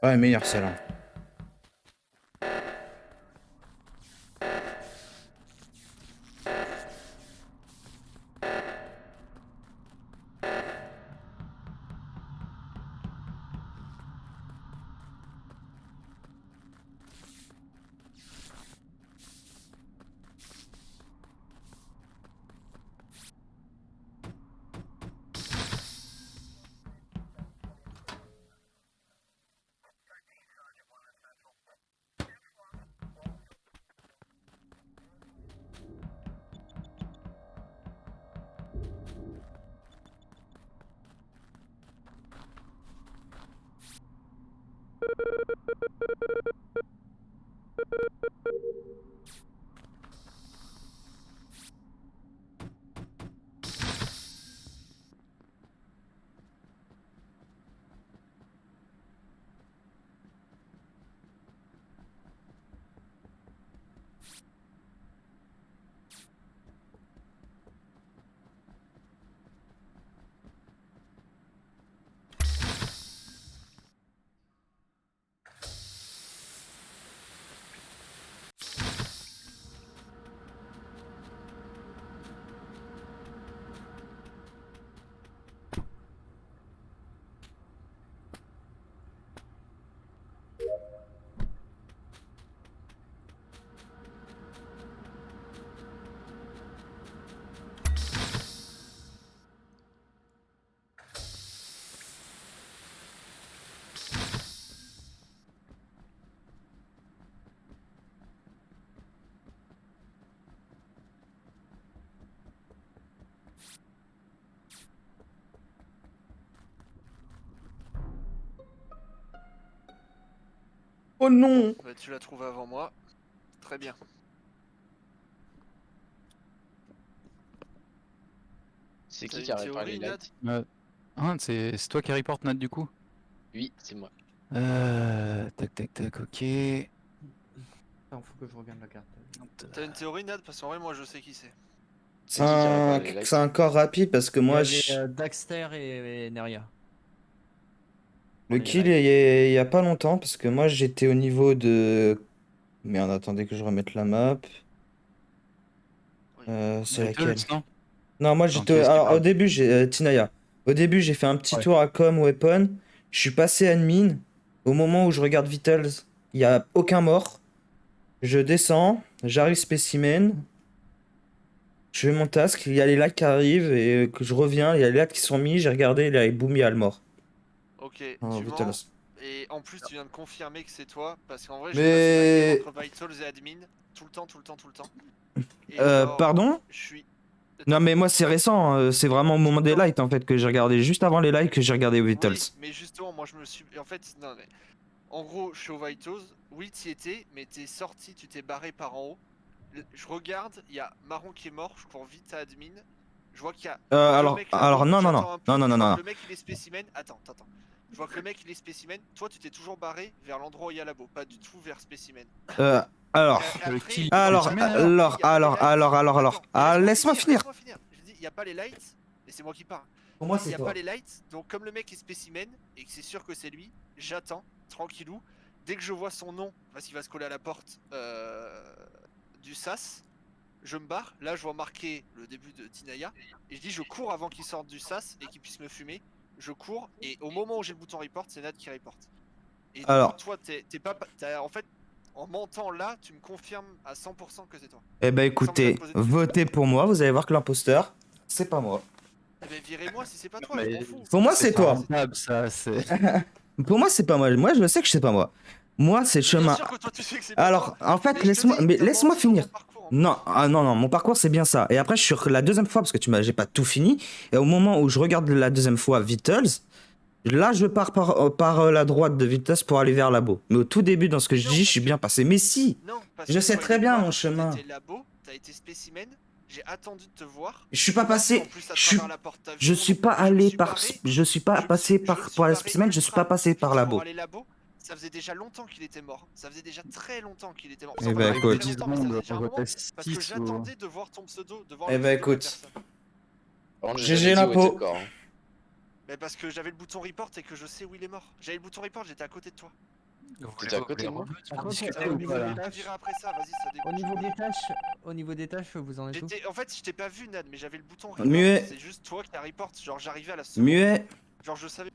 S5: Ouais, meilleur celle-là. Oh non!
S4: Bah, tu l'as trouvé avant moi. Très bien.
S3: C'est
S4: T'as
S3: qui a
S4: une
S3: réparé les
S4: théorie,
S3: lights?
S8: Hein, c'est toi qui reporte Nat du coup?
S3: Oui, c'est moi.
S8: Tac, tac, tac, ok.
S2: Attends, faut que je regarde la carte.
S4: T'as une théorie, Nad? Parce qu'en vrai, moi, je sais qui c'est.
S5: C'est
S3: qui a
S5: un...
S3: réparé les lights?
S5: c'est un corps rapide parce que
S2: Il y
S5: moi,
S2: avait Daxter et Neria.
S5: le
S2: les
S5: kill
S2: lights.
S5: il y a pas longtemps parce que moi j'étais au niveau de... Merde, attendez que je remette la map. C'est laquelle?
S8: Beatles, non?
S5: Non, moi
S8: Attends,
S5: j'étais...
S8: qui est-ce qui
S5: Alors, au
S8: parle?
S5: début, Tinaya. Au début, j'ai fait un petit
S8: Ouais.
S5: tour à com weapon. Je suis passé admin. Au moment où je regarde Vitals, il y a aucun mort. Je descends, j'arrive spécimen. Je fais mon task, il y a les lights qui arrivent et que je reviens, il y a les lights qui sont mis, j'ai regardé, il y a boum, il y a le mort.
S4: Ok,
S5: Oh,
S4: tu
S5: Vitals.
S4: mens. Et en plus, tu viens de confirmer que c'est toi. Parce qu'en vrai, je
S5: Mais-
S4: passe ma game entre Vitals et Admin. Tout le temps, tout le temps, tout le temps. Et genre,
S5: Pardon?
S4: je suis.
S5: Non mais moi c'est récent, c'est vraiment au moment des
S4: Non.
S5: lights en fait que j'ai regardé, juste avant les lights que j'ai regardé Vitals.
S4: Oui, mais justement, moi je me suis. En fait, non, mais. En gros, je suis au Vitos. Oui, t'y étais, mais t'es sorti, tu t'es barré par en haut. Je regarde, il y a Marron qui est mort, je cours vite à admin. Je vois qu'il y a deux
S5: Alors,
S4: mecs là-bas,
S5: non, non, non,
S4: j'attends un peu,
S5: non, non,
S4: je
S5: non,
S4: vois
S5: non.
S4: que le mec il est spécimen. Attends. Je vois que le mec il est spécimen. Toi, tu t'es toujours barré vers l'endroit où il y a labo, pas du tout vers spécimen.
S5: Alors,
S4: Et après,
S8: kill,
S5: alors,
S8: spécimen, alors.
S4: Attends,
S5: ah, laisse-moi finir.
S4: Laisse-moi finir. Je dis, il n'y a pas les lights, et c'est moi qui parle.
S5: Pour moi
S4: Il n'y a pas les lights, donc comme le mec est spécimen et que c'est sûr que c'est lui, j'attends, tranquillou. Dès que je vois son nom, parce qu'il va se coller à la porte du sas, je me barre. Là, je vois marquer le début de Tinaya. Et je dis, je cours avant qu'il sorte du sas et qu'il puisse me fumer. Je cours, et au moment où j'ai le bouton report, c'est Nad qui reporte. Et du
S5: Alors.
S4: coup, toi, en fait, en mentant là, tu me confirmes à 100% que c'est toi.
S5: Eh ben
S4: Sans
S5: écoutez,
S4: me poser de questions.
S5: votez pour moi, vous allez voir que l'imposteur, c'est pas moi.
S4: Eh ben, virez-moi si c'est pas toi,
S8: Mais
S4: je m'en fous.
S5: Pour moi, c'est
S8: pas
S5: toi.
S8: rentable, ça, c'est.
S5: Pour moi, c'est pas moi. Moi, je sais que c'est pas moi. Moi, c'est le
S4: Mais bien
S5: chemin.
S4: sûr que toi, tu sais que c'est pas
S5: Alors,
S4: toi.
S5: en fait,
S4: Mais je te
S5: laisse-moi,
S4: dis,
S5: mais
S4: t'as
S5: laisse-moi
S4: menti dans
S5: finir.
S4: ton parcours, en
S5: Non, non, mon parcours c'est bien ça. Et après, je suis sur la deuxième fois parce que j'ai pas tout fini. Et au moment où je regarde la deuxième fois Vitals, là, je pars par la droite de Vitals pour aller vers Labo. Mais au tout début, dans ce que
S4: Mais
S5: je
S4: non,
S5: dis, je
S4: parce
S5: suis
S4: que-
S5: bien passé. Mais si,
S4: Non, parce
S5: je
S4: que
S5: sais
S4: quand
S5: très
S4: il est
S5: bien
S4: mort,
S5: mon chemin.
S4: T'étais labo, t'as été spécimen, j'ai attendu de te voir.
S5: Je suis pas
S4: passé
S5: passé.
S4: en plus à
S5: Je suis,
S4: travers la porte, t'as vu
S5: je
S4: mon
S5: suis
S4: nom.
S5: pas
S4: Je me
S5: allé
S4: suis
S5: par,
S4: barré,
S5: je suis pas
S4: je me
S5: passé
S4: suis- je
S5: par
S4: me suis
S5: pour la
S4: barré
S5: spécimen. Je suis
S4: ultra
S5: pas passé par
S4: vite
S5: Labo.
S4: pour aller labo. Ça faisait déjà longtemps qu'il était mort. Ça faisait déjà très longtemps qu'il était mort.
S5: Eh
S4: Sans
S5: ben,
S4: pas
S5: écoute.
S4: très longtemps, mais ça faisait déjà un
S8: on
S4: moment.
S8: votait
S4: Parce que
S8: 6 ou.
S4: j'attendais de voir ton pseudo, de voir
S5: Eh
S4: le
S5: ben,
S4: pseudo de la
S5: écoute.
S4: personne.
S3: Par contre,
S5: GG
S3: j'ai jamais dit où
S5: l'impôt.
S3: était le corps. Hein.
S4: Mais parce que j'avais le bouton report et que je sais où il est mort. J'avais le bouton report, j'étais à côté de toi.
S3: T'étais à côté de moi?
S2: Par contre,
S8: discuter
S2: au
S8: ou
S2: niveau
S8: pas,
S2: des
S8: là
S4: On
S2: tâches,
S4: verra après ça, vas-y, ça débouche.
S2: au niveau des tâches, vous en êtes où?
S4: En fait, je t'ai pas vu, Nad, mais j'avais le bouton report.
S5: Muet.
S4: C'est juste toi qui as report. Genre, j'arrivais à la seconde.
S5: Muet.
S4: Genre, je savais.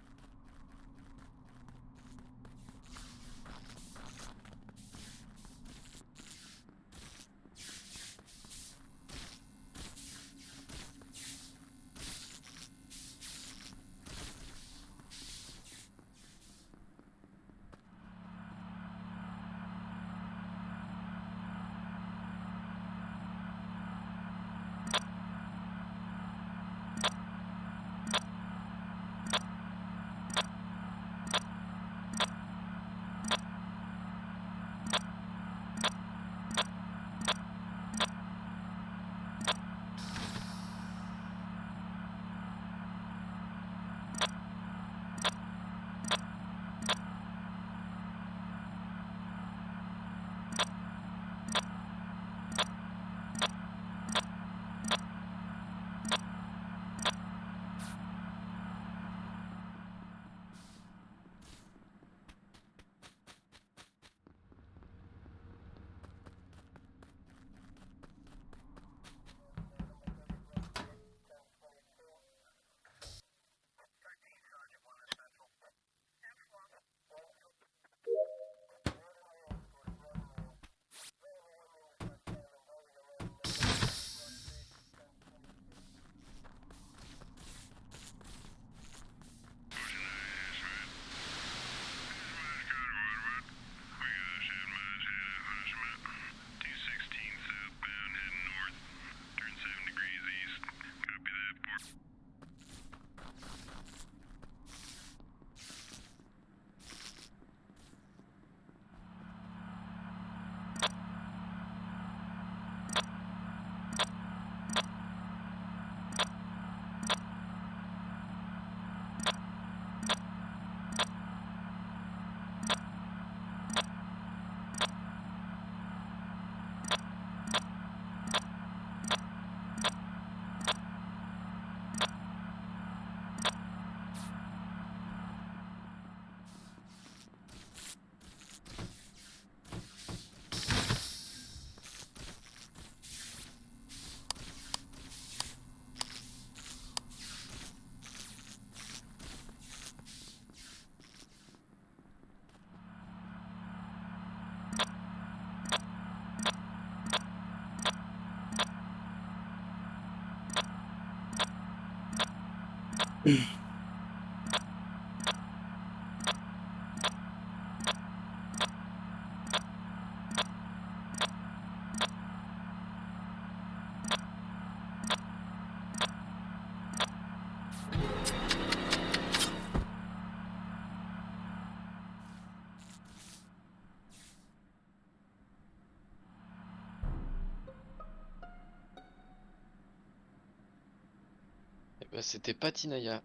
S3: Eh ben, c'était pas Tinaya.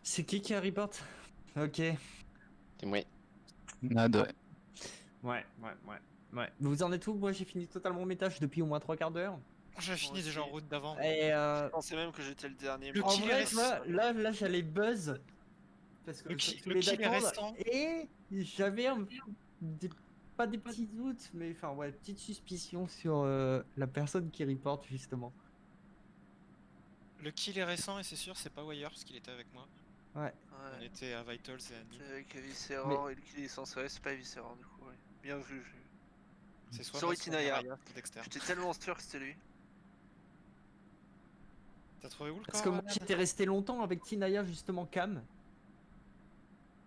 S2: C'est qui report? Ok.
S3: C'est moi.
S8: Nad, ouais.
S2: Ouais. Vous en êtes où? Moi j'ai fini totalement mes tâches depuis au moins 3 quarts d'heure.
S6: J'ai fini
S4: aussi.
S6: déjà en route d'avant.
S2: Et
S4: Je pensais même que j'étais le dernier.
S6: Le
S4: moi.
S2: en
S6: kill
S2: vrai,
S6: est
S2: tu vois, là j'allais buzz. Parce que
S6: Le
S2: je
S6: kill
S2: voulais
S6: est
S2: d'attendre,
S6: restant.
S2: et j'avais pas des petits doutes, mais enfin ouais, petite suspicion sur la personne qui reporte justement.
S6: Le kill est récent et c'est sûr, c'est pas Wire parce qu'il était avec moi.
S2: Ouais.
S6: On était à Vitals et à Nîmes.
S4: J'étais avec Viscera et le kill est censé c'est pas Viscera du coup. Ouais. Bien vu.
S6: C'est soit
S4: Sorry
S6: moi, soit
S4: Tinaya.
S6: Naraya, soit Dexter.
S4: J'étais tellement sûr que c'était lui.
S6: T'as trouvé où le
S2: Parce
S6: corps
S2: que moi
S6: Nad
S2: j'étais resté longtemps avec Tinaya justement Cam.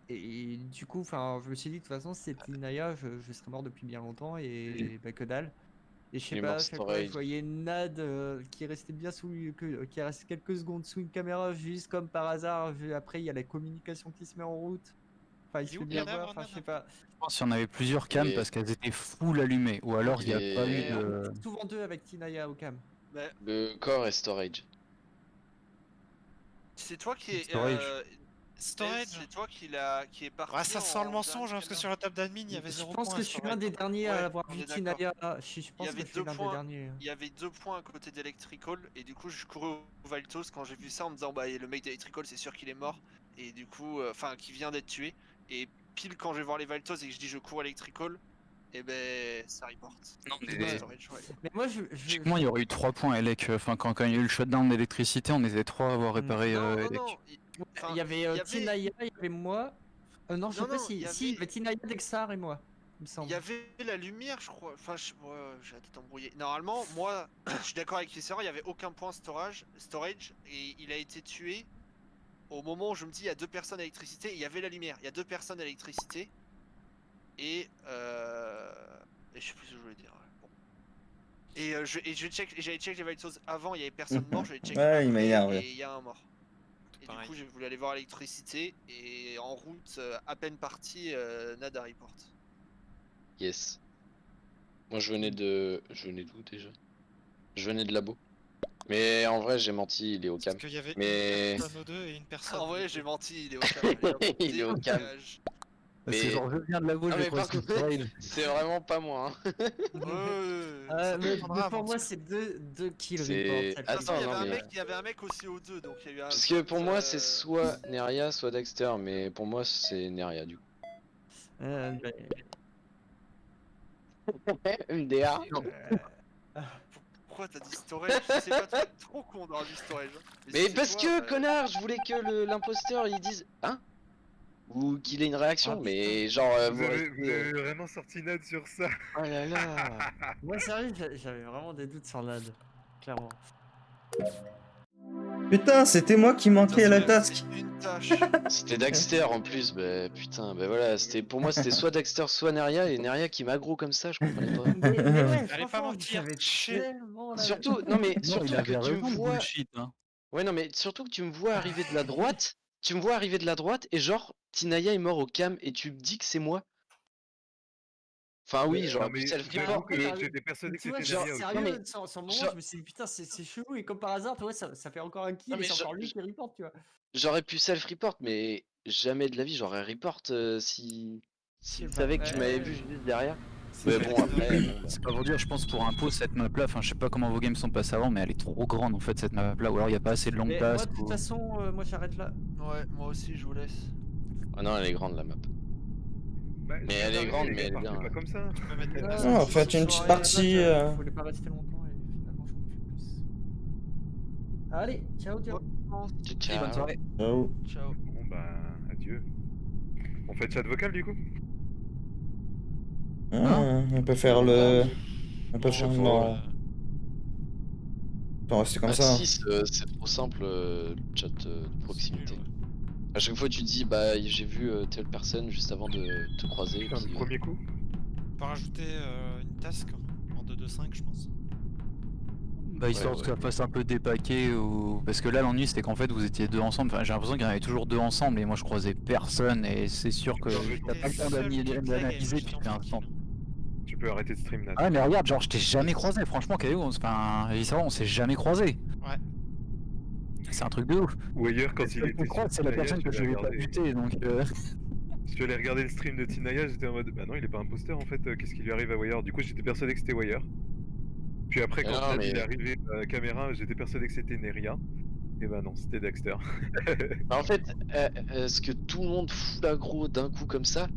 S2: Et du coup, enfin, je me suis dit de toute façon, c'est Tinaya, je serais mort depuis bien longtemps et bah que dalle. Et je sais
S3: Il est
S2: pas,
S3: mort
S2: à chaque fois, je
S3: storage.
S2: voyais Nad qui restait bien qui restait quelques secondes sous une caméra, juste comme par hasard. Après, il y a la communication qui se met en route. Enfin, il
S6: Il
S2: se
S6: est
S2: fait
S6: où,
S2: bien
S6: Cadavre,
S2: voir. Enfin, je sais
S6: Nad
S2: pas.
S8: Je pense qu'il y en avait plusieurs cams
S3: Il est-
S8: parce qu'elles étaient full allumées. Ou alors il n'y a
S3: Il
S8: pas eu
S3: est-
S8: de.
S2: Souvent deux avec Tinaya au cam.
S4: Mais
S3: Le corps est storage.
S4: c'est toi qui est.
S8: Storage.
S6: Storage.
S4: C'est toi qui est parti.
S6: Ah, ça sent le
S4: en
S6: mensonge hein, parce que
S4: dernier
S6: sur la table d'admin il y avait
S2: Je
S6: 0
S2: pense
S6: points
S2: que
S6: à
S2: je suis
S6: Storage.
S2: l'un des derniers
S4: Ouais,
S2: à avoir
S4: on
S2: vu
S4: est d'accord.
S2: Tinaya. Je
S4: Il y
S2: pense
S4: avait
S2: que je suis
S4: 2
S2: l'un des
S4: points.
S2: derniers.
S4: Il y avait 2 points à côté d'Electrical et du coup je courais au Valtos quand j'ai vu ça en me disant bah le mec d'Electrical c'est sûr qu'il est mort et du coup enfin qui vient d'être tué et pile quand je vais voir les Valtos et que je dis je cours Electrical et ben ça reporte.
S8: Non,
S4: Du coup,
S8: mais-
S4: Storage, ouais.
S2: Mais moi,
S8: Logiquement, il y aurait eu 3 points, Elec. Enfin, quand il y a eu le shutdown d'électricité, on était 3 à avoir réparé
S4: Non,
S8: Elec.
S4: non, enfin,
S2: il y avait Tinaya, il y avait moi. Non, je sais
S4: Non,
S2: pas
S4: non,
S2: si.
S4: il y
S2: Si, il y
S4: avait-
S2: avait Tinaya, Dexar et moi. Il me
S4: Il
S2: semble.
S4: y avait la lumière, je crois. Enfin, j'ai la tête embrouillée. Normalement, moi, je suis d'accord avec Viscera, il n'y avait aucun point storage, et il a été tué au moment où je me dis il y a 2 personnes à l'électricité. Il y avait la lumière, il y a 2 personnes à l'électricité. Et je sais plus ce que je voulais dire. Ouais, bon. J'avais check les Vitals avant, il y avait personne mort, j'avais check
S5: Ouais, il m'a
S4: après,
S5: énervé.
S4: et il y a un mort. Et
S6: Pareil.
S4: du coup, j'ai voulu aller voir l'électricité, et en route, à peine parti, Nada report.
S3: Yes. Moi je venais de. Je venais d'où déjà? Je venais de labo. Mais en vrai j'ai menti, il est au cam.
S6: Parce qu'il y avait
S3: Mais-
S6: une personne aux deux et une personne.
S4: En
S6: au
S4: vrai,
S6: milieu.
S4: j'ai menti, il est au calme. Allez, hop,
S3: Il est au calme.
S4: dégage.
S8: Parce que
S3: Mais-
S8: genre, je viens de la gauche,
S3: Ah,
S8: j'ai
S3: mais par
S8: croisé
S3: contre,
S8: Storage.
S3: c'est vraiment pas moi. Hein.
S6: Ça
S2: Mais
S6: dépendra,
S2: pour moi,
S6: mentir.
S2: c'est deux kills
S3: C'est-
S2: report.
S3: Attends,
S4: il y avait
S3: non,
S4: un
S3: mais-
S4: mec, il y avait un mec aussi au 2, donc il y a eu un.
S3: Parce que pour moi
S4: vote,
S3: c'est soit Neria, soit Dexter, mais pour moi c'est Neria du coup. MDA.
S4: Pourquoi t'as dit storage? Je sais pas, t'es trop con d'avoir dit storage.
S3: Mais
S4: si
S3: parce
S4: c'est
S3: que,
S4: toi, bah,
S3: connard, je voulais que l'imposteur il dise hein, ou qu'il ait une réaction,
S2: Ah,
S3: mais genre
S9: Vous
S3: vous
S9: avez,
S3: restez,
S9: vous avez vraiment sorti Nad sur ça.
S3: Oh là là.
S2: Moi, sérieux, j'avais vraiment des doutes sur Nad. Clairement.
S5: Putain, c'était moi qui manquais à la
S4: parce que
S5: task.
S4: c'est une tâche.
S3: C'était Dexter en plus, bah putain, bah voilà, c'était pour moi c'était soit Dexter soit Neria et Neria qui m'aggro comme ça, je comprenais pas.
S2: Mais ouais,
S6: Allez pas
S2: franchement,
S6: mentir,
S2: j'avais
S6: shit.
S2: tellement la-
S3: Surtout, non mais
S8: Non,
S3: surtout
S8: il avait
S3: que tu me
S8: raison de
S3: vois,
S8: bullshit. Hein.
S3: ouais non mais surtout que tu me vois arriver de la droite, tu me vois arriver de la droite et genre Tinaya est mort au cam et tu me dis que c'est moi. Enfin oui,
S9: Non,
S3: j'aurais
S9: mais
S3: pu self
S9: j'avoue
S3: report,
S9: que
S3: mais
S9: j'étais persuadé que
S2: Tu vois,
S9: c'était
S3: genre,
S9: Neria aussi.
S2: sérieux,
S3: non, mais-
S2: sur le moment,
S3: genre-
S2: je me suis dit, putain, c'est chelou, et comme par hasard, tu vois, ça fait encore un kill,
S3: Non,
S2: et
S3: mais
S2: c'est
S3: je-
S2: encore lui qui reporte, tu vois.
S3: j'aurais pu self report, mais jamais de la vie j'aurais report si
S2: Je
S3: s'il
S2: sais
S3: savait
S2: pas,
S3: que tu m'avais
S2: ouais.
S3: vu juste derrière.
S6: C'est
S3: Mais
S6: ça,
S3: bon
S6: c'est
S3: après, bon, bah.
S8: C'est pas pour dire, je pense pour un pot, cette map là, enfin je sais pas comment vos games sont passés avant, mais elle est trop grande en fait cette map là, ou alors il y a pas assez de long
S2: Mais
S8: task.
S2: moi, de toute
S8: ou-
S2: façon, moi, j'arrête là.
S4: Ouais, moi aussi, je vous laisse.
S3: Ah non, elle est grande la map.
S9: Bah,
S3: Mais
S9: je
S3: elle
S9: viens
S3: est
S9: d'arriver,
S3: grande,
S9: les
S3: mais
S9: gars,
S3: elle est
S9: partez
S3: bien,
S9: pas
S3: ouais.
S9: comme ça.
S6: Tu peux mettre des
S2: Ouais,
S6: passes.
S5: Non,
S2: je
S5: faites
S2: suis
S5: une
S2: sur
S5: petite
S2: la
S5: partie,
S2: base, je voulais pas rester longtemps, et finalement, je ne fais plus. Allez, ciao, ciao.
S8: Allez,
S3: Ciao.
S8: bonne soirée.
S5: Ciao.
S4: Ciao.
S9: Bon bah, adieu. On fait chat vocal du coup?
S5: On peut faire le. On peut
S3: Je
S5: faire
S3: sais
S5: le.
S3: pas,
S5: Non. Attends, c'est comme
S3: Ah,
S5: ça.
S3: 6, c'est trop simple, le chat de proximité.
S6: nul, ouais.
S3: À chaque fois, tu dis, bah, j'ai vu telle personne juste avant de te croiser. Et
S9: Putain,
S3: puis,
S9: le premier coup.
S6: On peut rajouter une task en 2-2-5, je pense.
S8: Bah histoire
S3: Ouais,
S8: que ça fasse un peu dépaquer ou. Parce que là l'ennui c'était qu'en fait vous étiez deux ensemble. Enfin j'ai l'impression qu'il y en avait toujours deux ensemble et moi je croisais personne et c'est sûr que
S9: Non, mais
S8: t'as pas le temps d'analyser puis t'es instant.
S9: Tu peux arrêter de stream, Nad.
S8: Ah mais regarde, genre je t'ai jamais croisé, franchement Caillou, enfin on s'est jamais croisé.
S6: Ouais.
S8: C'est un truc de ouf.
S9: Ou ailleurs, quand
S8: Le
S9: il
S8: seul
S9: était
S8: qu'on croise, c'est la
S9: Tinaya,
S8: personne que je vais pas buter donc.
S9: Je suis allé regarder le stream de Tinaya, j'étais en mode bah non, il est pas imposteur en fait, qu'est-ce qui lui arrive à Wire? Du coup, j'étais persuadé que c'était Wire. Puis après,
S3: Mais
S9: quand
S3: non,
S9: Nad il est
S3: mais-
S9: arrivé à la caméra, j'étais persuadé que c'était Neria. Et bah non, c'était Dexter.
S3: Bah, en fait, ce que tout le monde fout l'aggro d'un coup comme ça,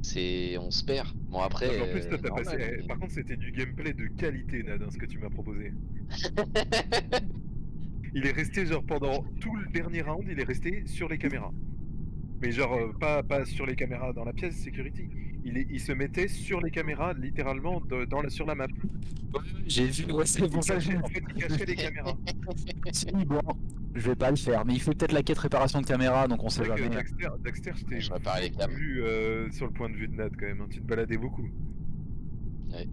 S3: c'est. On se perd. Bon, après.
S9: Non, mais en plus, toi, t'as
S3: normal,
S9: passé.
S3: mais-
S9: Par contre, c'était du gameplay de qualité, Nad, hein, ce que tu m'as proposé. Il est resté genre pendant tout le dernier round, il est resté sur les caméras. Mais genre pas sur les caméras dans la pièce security. Il se mettait sur les caméras littéralement sur la map.
S8: J'ai vu, ouais c'est pour ça que j'ai.
S9: En fait, il cachait les caméras.
S8: Si bon, je vais pas le faire, mais il fait peut-être la quête réparation de caméra donc on
S9: C'est
S8: sait
S9: vrai que
S8: jamais.
S9: Dexter, je t'ai
S3: Je répare les cams.
S9: vu sur le point de vue de Nad quand même. Hein. Tu te baladais beaucoup.
S3: Ouais.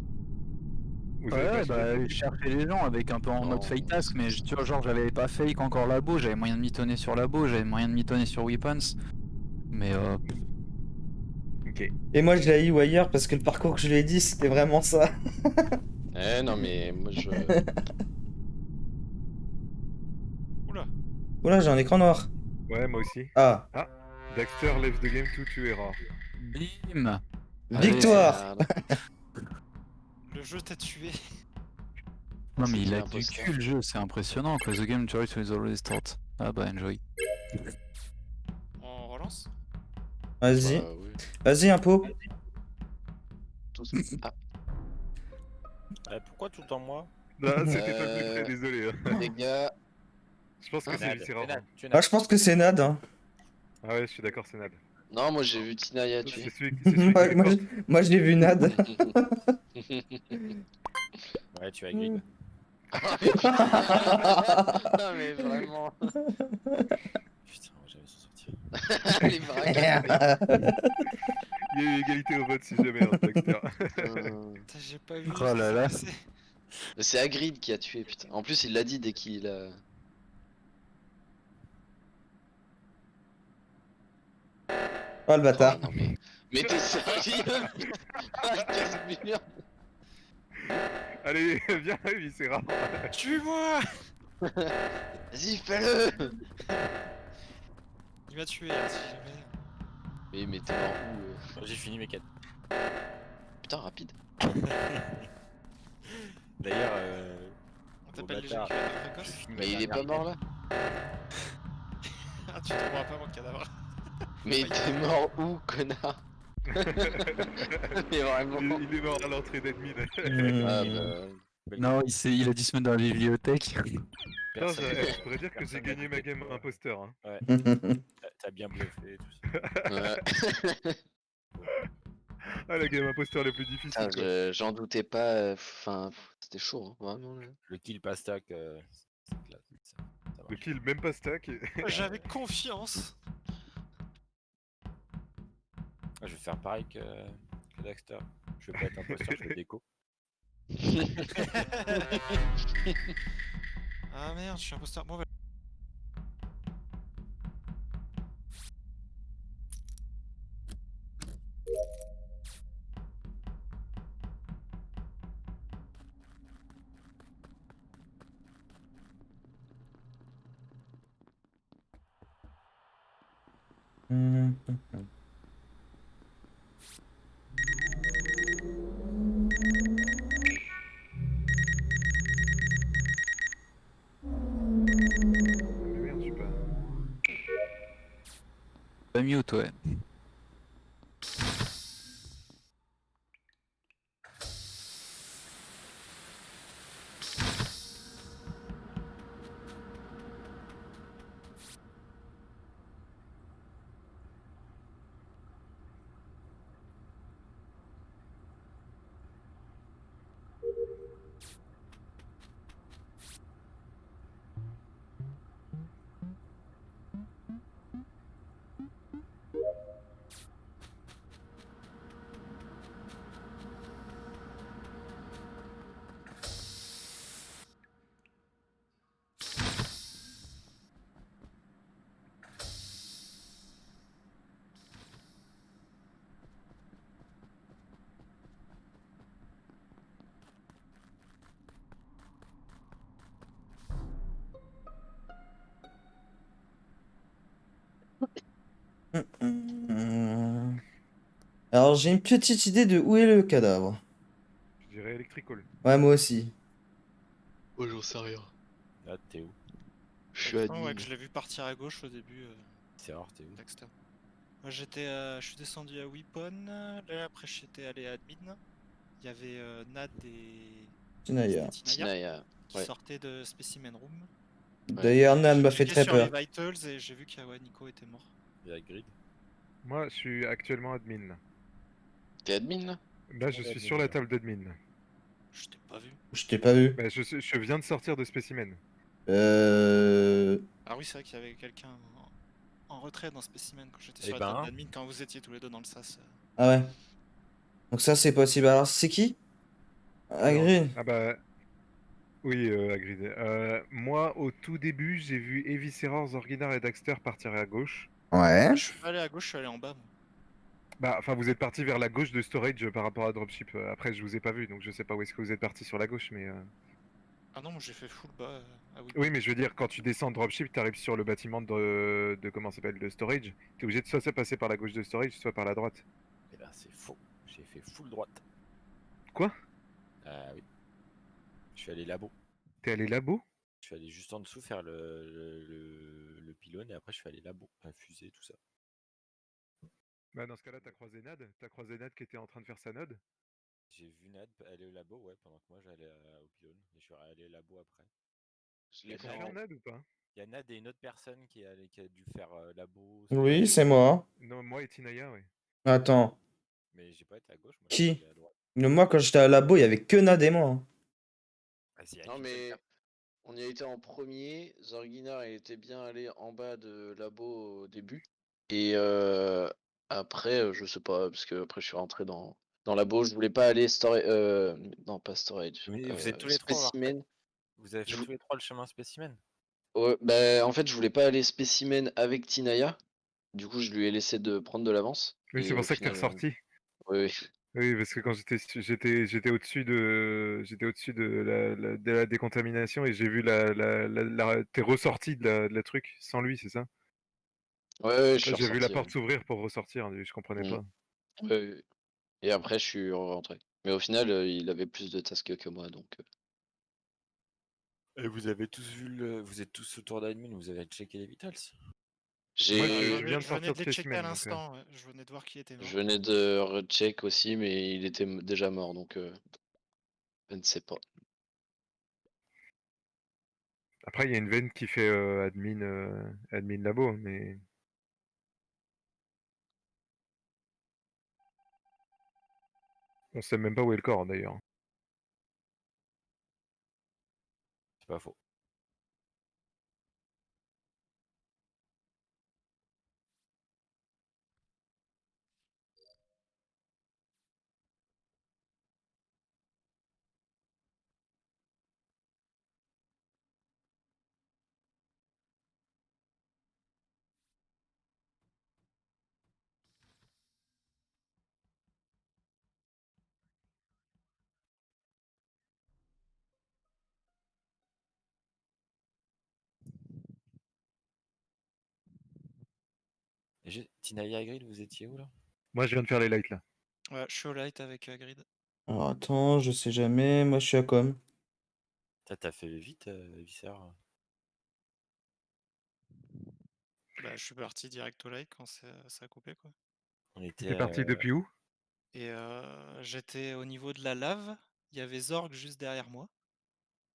S9: Vous avez
S8: Ouais,
S9: pas
S8: bah,
S9: acheté
S8: je cherchais les gens avec un peu en mode
S3: Non,
S8: fake task, mais tu vois, genre, j'avais pas fake encore labo, j'avais moyen de mitonner sur labo, j'avais moyen de mitonner sur weapons, mais
S9: Ok.
S5: Et moi, je l'ai eu Wire parce que le parcours que je lui ai dit, c'était vraiment ça.
S3: Non, mais moi je.
S6: Oula.
S5: Oula, j'ai un écran noir.
S9: Ouais, moi aussi.
S5: Ah,
S9: Ah, Dexter left the game to error.
S8: bim.
S5: victoire.
S3: Merde.
S6: Le jeu t'a tué.
S8: Non,
S3: C'est
S8: mais il
S3: qui
S8: a du
S3: l'imposteur
S8: cul le jeu, c'est impressionnant, quoi. The game choice is always start. Ah bah, enjoy.
S6: On relance.
S5: Vas-y.
S3: Bah, oui.
S5: Vas-y, Impo.
S3: Tous- Ah,
S7: Pourquoi tout le temps moi?
S9: Ah, c'était toi le plus
S3: Euh,
S9: près, désolé. Hein.
S3: les gars.
S9: Je pense que c'est
S7: Nad,
S9: Viscera.
S7: Nad, tu es
S5: Ah,
S7: Nad.
S5: je pense que c'est Nad. Hein.
S9: Ah ouais, je suis d'accord, c'est Nad.
S3: Non, moi j'ai vu Tinaya
S9: C'est
S3: tuer.
S9: celui
S5: moi,
S9: qui
S5: moi,
S9: reporte.
S5: moi, je l'ai vu Nad.
S7: Ouais, tu as grid.
S3: Non, mais vraiment.
S7: Putain, j'avais s'en sortir.
S3: Les braqueurs.
S9: Il y a eu égalité au vote si jamais, hein, Dexter.
S6: Putain, j'ai pas vu.
S8: Oh
S6: ce qui
S8: là
S6: s'est
S8: là.
S6: passé.
S3: C'est Hagrid qui a tué, putain. En plus, il l'a dit dès qu'il a.
S5: Oh, le bâtard.
S3: Oh, non, mais. Mais t'es sérieux? Ah, casse-mur.
S9: Allez, viens, Viscera.
S6: Tue-moi.
S3: Vas-y, fais-le.
S6: Il m'a tué, hein, si jamais.
S3: Mais t'es mort où
S7: J'ai fini mes quêtes.
S3: Putain, rapide.
S7: D'ailleurs,
S6: On t'appelle les
S7: bâtard.
S6: éjaculations
S7: j'ai
S6: précoces.
S7: fini ma
S3: Mais il est pas
S7: dernière
S3: mort là?
S6: Ah, tu trouveras pas mon cadavre.
S3: Mais t'es mort où, connard? Mais vraiment.
S9: Il est mort à l'entrée d'admin.
S3: Ah
S5: Hmm.
S3: bah.
S8: Non, il a 10 semaines dans la bibliothèque.
S9: Putain,
S7: Personne-
S9: je pourrais dire que j'ai
S7: personne
S9: gagné
S7: n'a
S9: ma
S7: fait
S9: game
S7: quoi.
S9: imposteur. Hein.
S7: Ouais, t'as bien bluffé, tout ça.
S3: Ouais.
S9: Ah, la game imposteur la plus difficile.
S3: Putain,
S9: Quoi.
S3: j'en doutais pas. Enfin, c'était chaud, hein, vraiment. Là.
S7: Le kill pas stack, c'est classe. Ça
S9: Le
S7: marche.
S9: kill, même pas stack.
S6: J'avais confiance.
S7: Ah, je vais faire pareil que Dexter. Je vais pas être imposteur, je vais déco.
S6: Ah merde, je suis imposteur. Bon,
S5: Hmm.
S9: Mais merde, je suis pas.
S8: Pas mute, ouais.
S5: Alors j'ai une petite idée de où est le cadavre.
S9: Je dirais Electrical.
S5: Ouais, moi aussi.
S3: Oh, j'en sais rien.
S7: Là, t'es où?
S3: Je suis
S6: Exactement, ouais,
S3: admin.
S6: que je l'ai vu partir à gauche au début,
S7: C'est rare, t'es où?
S6: Dexter. Moi j'étais, je suis descendu à Weapon, là après j'étais allé à Admin. Il y avait Nad et
S5: Tinaya.
S6: c'était Tinaya
S3: Tinaya.
S6: qui
S3: Ouais.
S6: sortaient de Specimen Room.
S5: D'ailleurs, Nan m'a fait
S6: J'étais
S5: très
S6: sur les
S5: peur.
S6: Vitals et j'ai vu qu'Awa Nico était mort.
S7: Il y a Grid.
S9: Moi, je suis actuellement admin.
S3: T'es admin là?
S9: Là, je suis sur la table d'admin.
S6: Je t'ai pas vu.
S5: Je t'ai pas vu.
S9: Bah, je viens de sortir de spécimen.
S6: Ah oui, c'est vrai qu'il y avait quelqu'un en retrait dans Specimen quand j'étais
S7: Eh
S6: sur la table
S7: ben.
S6: d'admin quand vous étiez tous les deux dans le sas.
S5: Ah ouais. Donc ça, c'est possible. Alors, c'est qui? Agri.
S9: Ah bah. Oui, Hagrid. Moi, au tout début, j'ai vu Eviscera, Zorginar et Daxter partir à gauche.
S5: Ouais.
S6: Je suis pas allé à gauche, je suis allé en bas. Moi.
S9: Bah, enfin, vous êtes parti vers la gauche de Storage par rapport à Dropship. Après, je vous ai pas vu, donc je sais pas où est-ce que vous êtes parti sur la gauche, mais...
S6: Ah non, moi j'ai fait full bas à Weapon.
S9: Oui, mais je veux dire, quand tu descends Dropship, t'arrives sur le bâtiment de comment ça s'appelle, de Storage. T'es obligé de soit passer par la gauche de Storage, soit par la droite.
S7: Eh ben, c'est faux. J'ai fait full droite.
S9: Quoi?
S7: Ah oui. Je suis allé labo.
S9: T'es allé labo?
S7: Je suis allé juste en dessous faire le pylône et après je suis allé labo, fusée, tout ça.
S9: Bah, dans ce cas-là, t'as croisé Nad. T'as croisé Nad qui était en train de faire sa node.
S7: J'ai vu Nad aller au labo, ouais, pendant que moi j'allais au pylône. Et je suis allé au labo après.
S3: Je
S7: Il y
S3: l'ai
S7: a
S3: fait
S9: Confirme
S3: en.
S9: Nad ou pas?
S7: Il y a Nad et une autre personne qui a dû faire labo,
S5: Oui,
S7: storage.
S5: c'est moi.
S9: Non, moi et Tinaya, ouais.
S5: Attends.
S7: Mais j'ai pas été à gauche, moi je suis
S5: Qui?
S7: allé à droite.
S5: Moi, quand j'étais à labo, il y avait que Nad et moi, hein.
S7: Ah, s'il y a
S3: Non
S7: qu'une seule
S3: mais
S7: personne.
S3: on y a été en premier. Zorginar il était bien allé en bas de labo au début. Et après, je sais pas, parce que après je suis rentré dans labo. Je voulais pas aller storage. Non, pas storage.
S7: Mais vous êtes tous les trois avoir fait.
S3: Spécimen.
S7: Vous avez fait
S3: Je vou-
S7: tous les trois le chemin spécimen.
S3: Ouais, bah, en fait, je voulais pas aller spécimen avec Tinaya. Du coup, je lui ai laissé de prendre de l'avance.
S9: Oui, c'est
S3: Et
S9: pour
S3: au
S9: ça que t'es
S3: final,
S9: ressorti.
S3: oui, oui.
S9: Oui, parce que quand j'étais au-dessus de la décontamination et j'ai vu t'es ressorti de la truc sans lui, c'est ça?
S3: Ouais, ouais, je suis
S9: J'ai vu la
S3: ressorti.
S9: porte s'ouvrir pour ressortir, je comprenais
S3: Mm.
S9: pas.
S3: Ouais, ouais. Et après, je suis rentré. Mais au final, il avait plus de tasks que moi, donc.
S7: Et vous avez tous vu vous êtes tous autour d'admin, vous avez checké les vitals.
S9: Moi,
S6: Ah,
S3: J'ai.
S9: je viens de
S6: je venais
S9: sortir
S6: de
S9: de
S6: les checker à
S9: spécimen, donc...
S6: l'instant, ouais. Je venais de voir qui était mort.
S3: Je venais de recheck aussi, mais il était déjà mort, donc je ne sais pas.
S9: Après, il y a une veine qui fait admin labo, mais... On sait même pas où est le corps, d'ailleurs.
S7: C'est pas faux. Tinaya et Grid, vous étiez où là?
S9: Moi, je viens de faire les lights, là.
S6: Ouais, je suis au light avec Grid.
S5: Alors, attends, je sais jamais. Moi, je suis à com.
S7: T'as fait vite, Visser.
S6: Bah, je suis parti direct au light quand ça a coupé, quoi.
S7: On était
S9: T'es parti depuis où?
S6: Et j'étais au niveau de la lave. Il y avait Zorg juste derrière moi.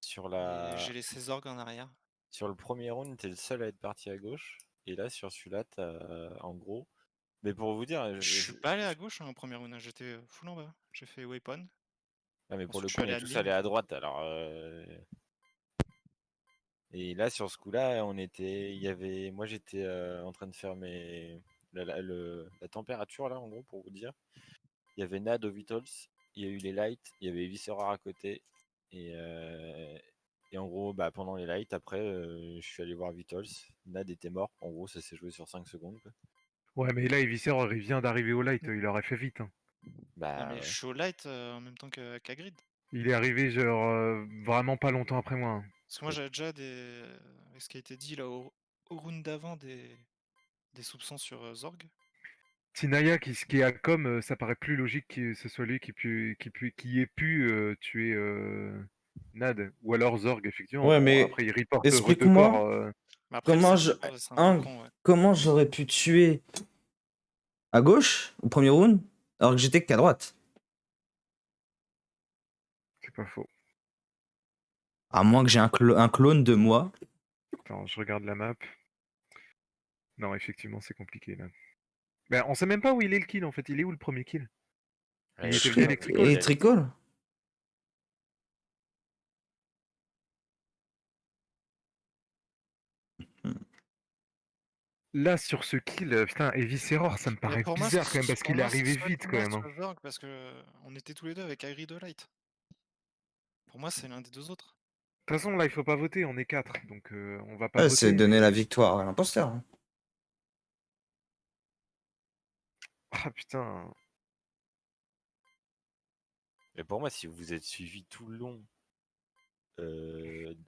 S7: sur
S6: Et
S7: la
S6: j'ai laissé Zorg en arrière.
S7: sur le premier round, t'es le seul à être parti à gauche. Et là, sur celui-là, en gros. Mais pour vous dire,
S6: Je suis pas allé à gauche en première round, hein, j'étais full en bas. J'ai fait Weapon.
S7: ah, mais pour
S6: Ensuite,
S7: le
S6: je
S7: coup,
S6: suis
S7: on
S6: allé
S7: est
S6: à
S7: tous
S6: admin.
S7: allés à droite. Alors, et là, sur ce coup-là, il y avait, moi, j'étais en train de faire la température là, en gros, pour vous dire. Il y avait Nad au Vitals, il y a eu les lights, il y avait Viscera à côté. Et en gros, bah, pendant les lights, après, je suis allé voir Vitals. Nad était mort. En gros, ça s'est joué sur 5 secondes, quoi.
S9: Ouais, mais là, Eviscer, il vient d'arriver au light, il aurait fait vite. Hein.
S6: Non,
S7: Bah
S6: mais
S7: ouais.
S6: je suis au light en même temps qu'Agrid.
S9: Il est arrivé, genre, vraiment pas longtemps après moi. Hein.
S6: Parce que moi, j'avais déjà avec ce qui a été dit là au round d'avant, des soupçons sur Zorg.
S9: Tinaya qui est à com, ça paraît plus logique que ce soit lui qui ait pu tuer Nad. Ou alors Zorg, effectivement.
S5: Ouais,
S9: Bon,
S5: mais
S9: après, il reporte route de
S5: explique-moi
S9: corps.
S6: Mais après,
S5: comment
S6: c'est un peu con, ouais.
S5: comment j'aurais pu tuer à gauche au premier round alors que j'étais qu'à droite.
S9: C'est pas faux.
S5: À moins que j'ai un clone de moi.
S9: Attends, je regarde la map. Non, effectivement, c'est compliqué là. Ben, on sait même pas où il est le kill en fait. Il est où le premier kill? Il était via Electrical.
S5: Et Tricol.
S9: Là, sur ce kill, putain, Evisceror, ça me
S6: Mais
S9: paraît
S6: pour moi,
S9: bizarre quand même
S6: c'est-
S9: parce
S6: pour
S9: qu'il est
S6: moi, c'est
S9: arrivé
S6: soit
S9: vite quand
S6: Luna,
S9: même. Hein.
S6: soit Zorg, parce que on était tous les deux avec Agri de Light. Pour moi, c'est l'un des deux autres.
S9: De toute façon, là, il faut pas voter, on est 4, donc on va pas
S5: Ouais, c'est
S9: voter.
S5: donner la
S9: Mais...
S5: victoire à l'imposteur. Hein.
S9: Ah putain.
S7: Mais pour moi, si vous êtes suivi tout le long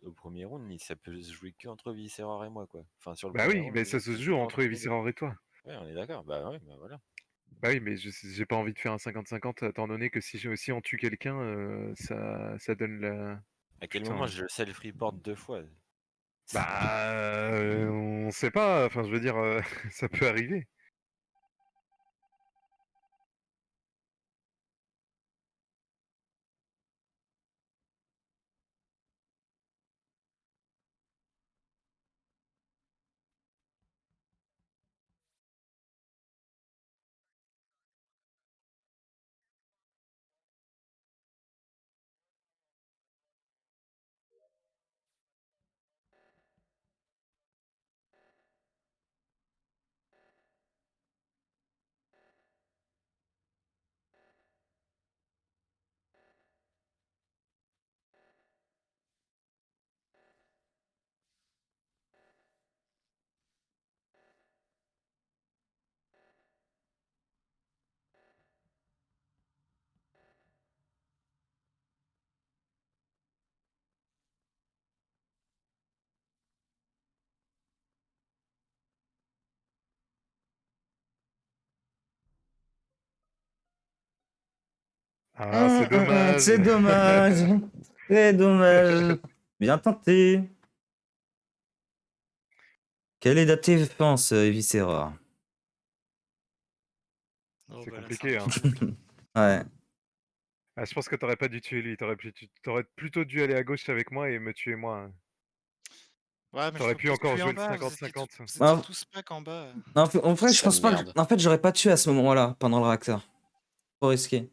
S7: au premier round, ça peut se jouer que entre Viscera et moi, quoi. Enfin, sur le
S9: Bah
S7: premier
S9: oui,
S7: round,
S9: mais
S7: je veux
S9: ça
S7: dire,
S9: se
S7: se
S9: joue
S7: que
S9: entre
S7: les deux.
S9: Evisceror et toi.
S7: Ouais, on est d'accord. Bah ouais, bah voilà.
S9: Bah oui, mais j'ai pas envie de faire un 50-50 étant donné que si on tue quelqu'un, ça donne la...
S7: À quel
S9: Putain.
S7: moment je self-report 2 fois?
S9: Bah, on sait pas, enfin je veux dire, ça peut arriver. Ah, c'est dommage.
S5: C'est dommage. C'est dommage. Bien tenté. Quelle est ta défense, Eviscera?
S6: Oh,
S9: C'est
S6: bah là,
S9: compliqué,
S6: un
S9: hein.
S6: double.
S5: Ouais.
S9: Ah, je pense que t'aurais pas dû tuer lui, t'aurais plutôt dû aller à gauche avec moi et me tuer moi. Hein.
S6: Ouais, mais je
S9: T'aurais
S6: peux
S9: pu
S6: pas
S9: encore
S6: tuer
S9: jouer
S6: en
S9: le
S6: bas,
S9: 50-50.
S6: vous étiez
S5: Ah,
S6: tous pack en bas.
S5: en vrai, je
S3: Sale
S5: pense pas que.
S3: merde.
S5: En fait, j'aurais pas tué à ce moment-là, pendant le réacteur. Trop risqué.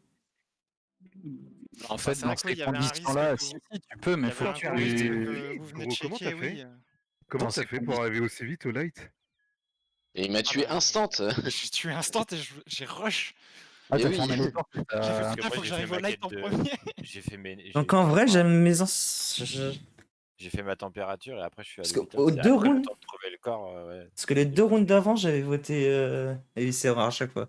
S8: En
S6: Bah,
S8: fait,
S6: c'est
S8: dans
S6: vrai que oui,
S8: ces
S6: il y avait un risque
S8: conditions-là,
S6: que
S8: si,
S6: vous...
S8: si, tu peux,
S6: Il
S8: mais
S6: y
S8: faut
S6: avait
S8: que
S6: un
S9: Tu
S6: gros
S9: arrives
S6: risque
S8: tu...
S9: vite.
S6: que vous venez de
S9: Gros, comment
S6: checker,
S9: t'as fait?
S6: oui.
S9: Comment
S8: Dans
S9: t'as
S8: ces
S9: fait pour
S8: conditions.
S9: arriver aussi vite au light?
S3: Et il m'a
S6: Ah
S3: tué
S6: bah,
S3: instant.
S6: j'ai tué instant et j'ai rush.
S8: Ah,
S3: Et
S8: t'as fait
S3: oui.
S8: un aller-retour.
S6: J'ai fait
S7: Parce que
S6: putain,
S7: moi,
S6: faut que
S7: j'ai fait
S6: j'arrive au
S7: ma
S6: light
S7: quête
S6: en
S7: de.
S6: premier.
S7: J'ai fait mes.
S5: Donc en vrai, j'aime mes
S7: J'ai fait ma température et après je suis
S5: Parce
S7: allé
S5: que
S7: vite.
S5: aux
S7: C'est
S5: deux
S7: après le
S5: rounds.
S7: temps de trouver le corps. Ouais.
S5: Parce que les
S7: J'ai
S5: 2
S7: pas
S5: rounds
S7: fait.
S5: d'avant, j'avais voté Eviscera à chaque fois.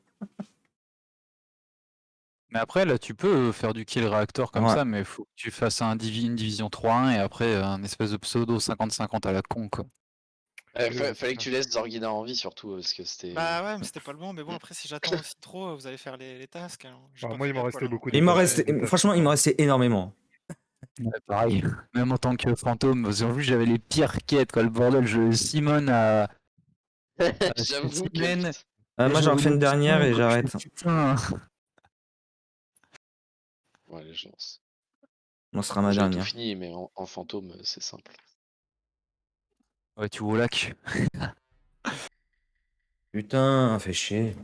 S8: Mais après, là, tu peux faire du kill réacteur comme
S5: Ouais.
S8: ça, mais faut que tu fasses une division 3-1 et après un espèce de pseudo 50-50 à la con, quoi.
S3: Fallait que tu laisses Zorgina en vie surtout parce que c'était.
S6: Bah ouais, mais c'était pas le bon. Mais bon, après, si j'attends aussi trop, vous allez faire les tasks. Alors, j'ai
S9: Ah,
S6: pas
S9: moi,
S6: fait
S9: il m'en
S6: gaffe,
S9: restait
S6: voilà.
S9: beaucoup
S5: Il m'en restait.
S9: de tasks
S5: Franchement,
S9: à
S5: il m'en
S9: faire.
S5: restait énormément.
S8: Ouais, pareil. Même en tant que fantôme, parce qu'en plus j'avais les pires quêtes, quoi, le bordel. Je Simone à
S3: J'avoue que
S8: spécimen,
S3: putain.
S8: et
S5: Moi, j'en
S8: j'avais
S5: refais
S8: le
S5: une dernière
S8: piton,
S5: et
S8: quoi. Je
S5: j'arrête.
S8: fais, putain.
S3: Ouais, les gens.
S5: On sera
S3: Bon,
S5: ma
S3: j'avais tout
S5: dernière.
S3: fini, mais en fantôme, c'est simple.
S8: Ouais, tu vas au lac.
S5: Putain, fait chier.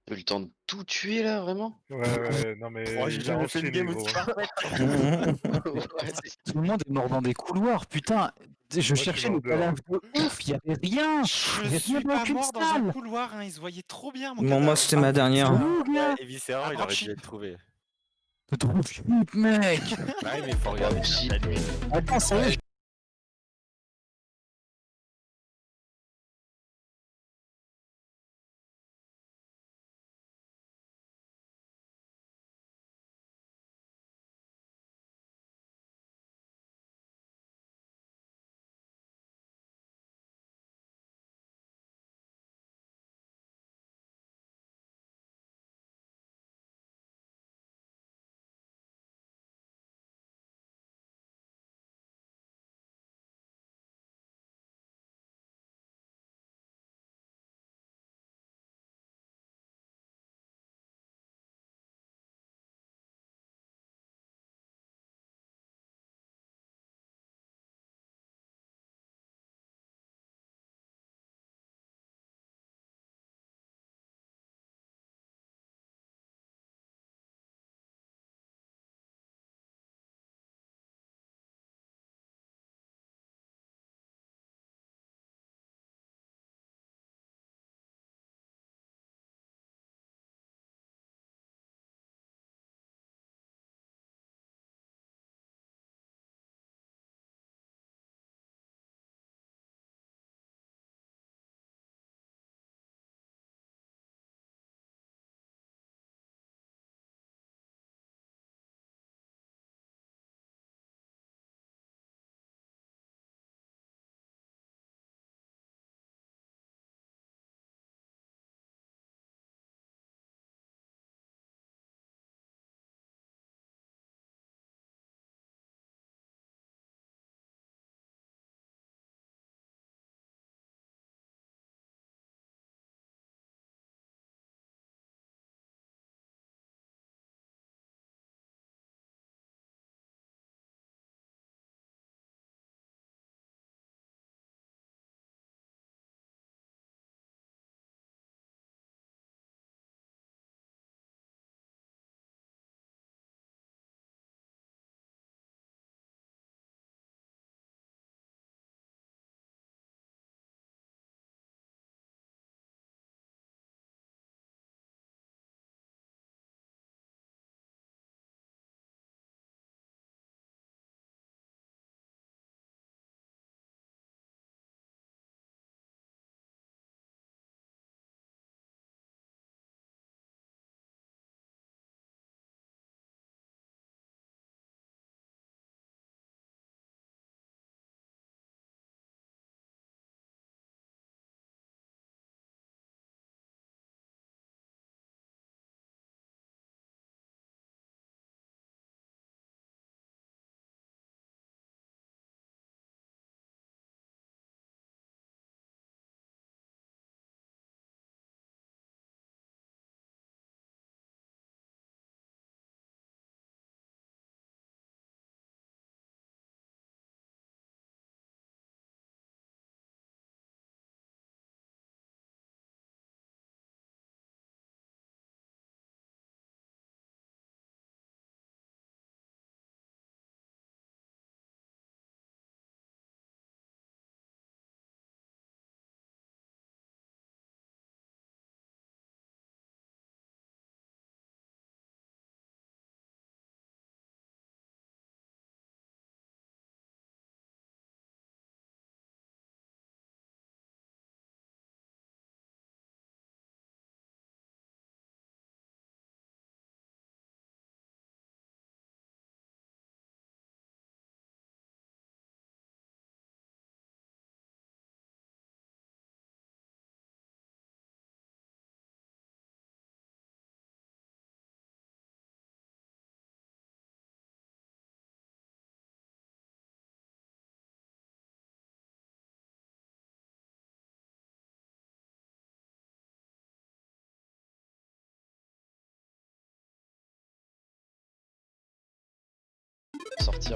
S3: T'as eu le temps de tout tuer là, vraiment?
S9: Ouais, non mais
S7: Oh, j'ai
S9: il a
S7: jamais fait une
S9: enchaîné
S7: game
S9: gros.
S7: aussi parfaite.
S3: Ouais,
S8: Tout le monde est mort dans des couloirs, putain. Je
S9: je suis
S8: cherchais
S9: mort
S8: les
S9: dehors.
S8: cadavres de ouf, il y avait rien.
S6: Je
S8: Il y avait rien
S6: suis
S8: dans
S6: pas
S8: aucune
S6: mort dans un
S8: salle.
S6: couloir, hein, il se voyait trop bien mon
S5: Bon, moi,
S6: cadavre.
S5: c'était ma dernière.
S8: Ouh, gars.
S7: Ouais, et Viscera, il aurait dû
S6: Brown
S7: être trouvé.
S8: Trop flip, mec.
S7: Ouais, mais il faut regarder
S3: Brown
S7: la nuit.
S8: Attends, ça y est,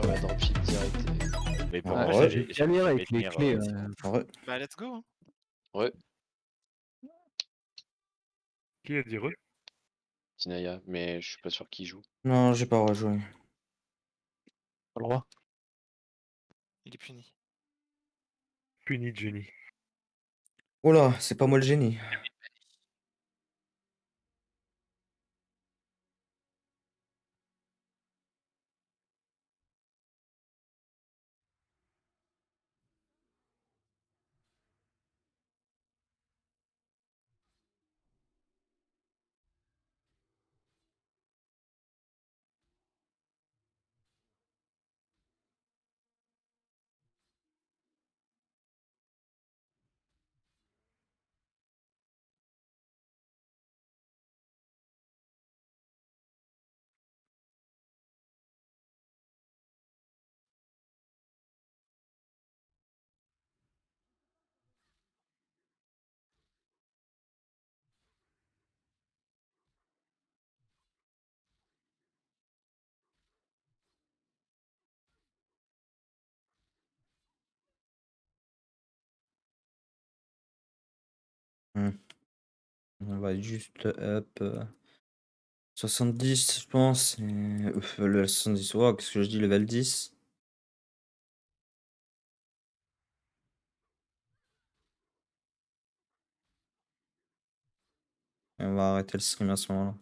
S3: pire, ouais, dropship direct.
S7: Mais pour
S5: Ah,
S7: moi,
S5: ouais.
S8: J'ai galéré avec les clés.
S5: En vrai.
S6: Bah, let's go. Hein.
S3: Ouais,
S9: Qui a dit re?
S3: Tinaya, mais je suis pas sûr qu'il joue.
S5: Non, j'ai pas rejoué.
S8: Pas le droit.
S6: Il est puni.
S9: Puni de génie.
S5: Oh là, c'est pas moi le génie. Hmm. On va juste up 70, je pense. Et le 70, wow, qu'est-ce que je dis, level 10. Et on va arrêter le stream à ce moment-là.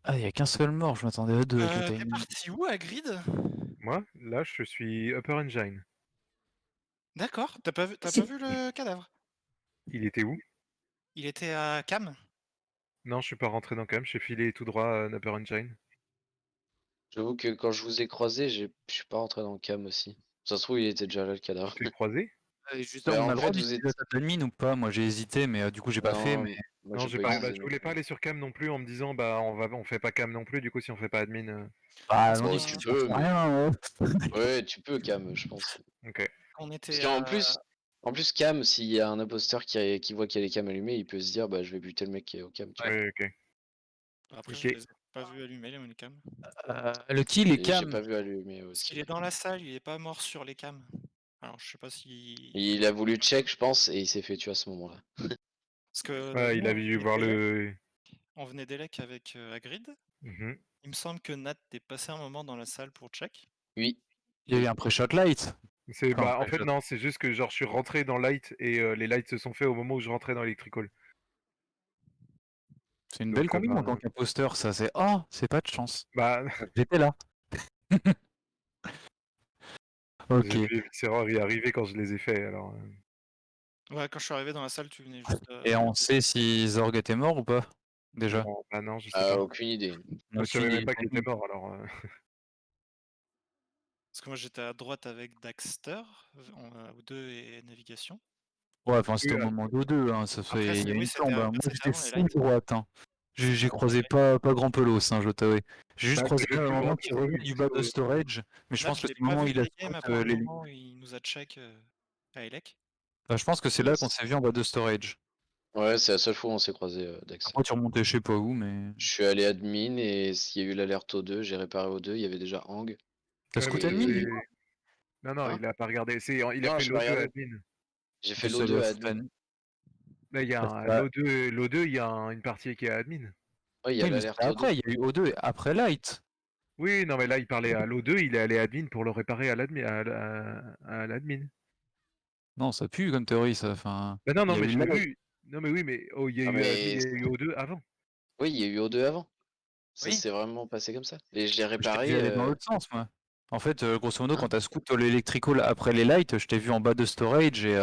S8: Ah, il y a qu'un seul mort, je m'attendais à deux avec le
S6: T'es
S8: timing.
S6: parti où à Grid?
S9: Moi, là, je suis Upper Engine.
S6: D'accord. T'as pas vu le cadavre?
S9: Il était où?
S6: Il était à Cam.
S9: Non, je suis pas rentré dans Cam, j'ai filé tout droit à Upper Engine.
S3: J'avoue que quand je vous ai croisé, je suis pas rentré dans le cam aussi. Ça se trouve, il était déjà là le cadavre.
S9: Tu t'es croisé?
S8: Justement,
S3: Bah,
S8: on a
S3: en
S8: le droit
S3: fait, vous
S8: d'utiliser
S3: êtes.
S8: la table admin ou pas? Moi j'ai hésité, mais du coup j'ai pas fait.
S3: Non,
S8: Mais
S3: moi
S9: Non,
S3: j'ai
S9: j'ai
S3: pas
S9: pas,
S3: utilisé
S9: je
S3: non
S9: voulais
S3: plus.
S9: pas aller sur Cam non plus en me disant bah on fait pas Cam non plus, du coup si on fait pas admin.
S8: bah,
S6: Parce
S3: Bon,
S8: allons-y,
S6: qu'on
S3: tu
S8: si on
S3: peux,
S8: fait
S3: mais.
S8: rien.
S3: Ouais, tu peux, Cam, je pense.
S9: Ok.
S6: qu'on
S3: Parce
S6: était
S3: qu'en
S6: à...
S3: plus, Cam, s'il y a un imposteur qui voit qu'il y a les cams allumées, il peut se dire, bah, je vais buter le mec qui est au cam, tu vois.
S9: Ouais, ok.
S6: Après,
S9: Ok.
S6: je les ai pas vus allumer les cams.
S8: Le kill est
S3: Et j'ai
S8: Cam.
S3: pas vu allumer
S6: Parce
S3: aussi.
S6: qu'il est dans la salle, il est pas mort sur les cams. Alors, je sais pas si...
S3: Il a voulu check, je pense, et il s'est fait tuer à ce moment-là.
S6: Parce que
S9: Ouais, il
S6: nous,
S9: a vu voir le.
S6: on venait d'Elec avec Hagrid.
S9: Mhm.
S6: Il me semble que Nat est passé un moment dans la salle pour check.
S3: Oui.
S8: Il y a eu un pré-shot light.
S9: C'est
S8: Enfin,
S9: bah en fait
S8: pré-shot.
S9: non, c'est juste que genre je suis rentré dans light et les lights se sont faits au moment où je rentrais dans electrical.
S8: C'est une belle
S9: Donc
S8: combine en tant
S9: bah,
S8: qu'imposteur, ça. C'est oh, c'est pas de chance.
S9: bah
S8: J'étais là. Ok.
S9: j'ai vu Viscera y arriver quand je les ai faits alors.
S6: Ouais, quand je suis arrivé dans la salle, tu venais juste...
S8: Et on sait si Zorg était mort ou pas? Déjà.
S9: Non, bah non, je sais pas.
S3: Aucune idée.
S9: Je savais même pas qu'il était mort alors.
S6: Parce que moi, j'étais à droite avec Daxter, ou 2 et navigation.
S8: Ouais, enfin c'était au
S9: Oui,
S8: moment d'O2, hein, ça
S6: Après,
S8: fait. Il y a
S6: oui,
S8: une
S6: c'était
S8: plombe.
S6: avant
S8: Moi j'étais
S6: les
S8: full
S6: lights.
S8: droite. Hein. J'ai croisé pas grand pelos, hein, je t'avoue. J'ai juste
S9: Bah,
S8: croisé
S9: c'est le
S8: un
S9: plus
S8: moment
S9: grand
S8: qui
S9: possible,
S8: revenait du bas de storage, mais je
S6: Nat,
S8: pense
S6: je
S8: que
S6: l'ai
S8: c'est le
S6: pas
S8: moment où
S6: vu
S8: il a
S6: game, à
S8: spot
S6: part le
S8: les.
S6: moment où il nous a check à Elec.
S8: Enfin, je pense que c'est là qu'on s'est vu en bas de storage.
S3: Ouais, c'est la seule fois où on s'est croisé, Dax.
S8: Après tu remontais je sais pas où, mais.
S3: Je suis allé admin et s'il y a eu l'alerte au 2, j'ai réparé au 2, il y avait déjà Hang.
S8: T'as
S9: Ouais,
S8: scout
S9: mais
S8: admin
S3: Et-
S8: du coup?
S9: Non,
S3: Hein
S9: il a pas regardé. Il a
S3: Non,
S9: fait
S3: j'ai pas
S9: l'O2
S3: regardé.
S9: admin.
S3: J'ai fait
S8: Juste aller
S3: l'O2
S8: à
S3: à
S8: foot
S3: admin.
S9: Là, il y a
S8: Parce
S9: un
S8: que, bah,
S9: l'O2, il y a une partie qui est admin.
S3: Ouais, il y a
S8: oui, mais c'était
S3: l'alerte O2.
S8: après, il y a eu O2 après Light.
S9: Oui, non, mais là, il parlait à l'O2, il est allé admin pour le réparer à l'admin. À l'admin.
S8: Non, ça pue comme théorie, ça. Enfin,
S9: Bah non,
S8: il
S9: non,
S8: y a
S9: mais
S8: eu
S9: je l'ai
S8: Light.
S9: vu. Non, mais oui, mais il y a
S3: Ah,
S9: eu admin, il
S3: mais
S9: y a eu O2 avant.
S3: oui, il y a eu O2 avant. Ça
S8: Oui.
S3: s'est vraiment passé comme ça. Et je l'ai
S8: Je t'ai vu
S3: réparé.
S8: aller dans l'autre sens, moi. En fait, grosso modo,
S3: Hein?
S8: quand t'as scout l'électrical après les lights, je t'ai vu en bas de storage et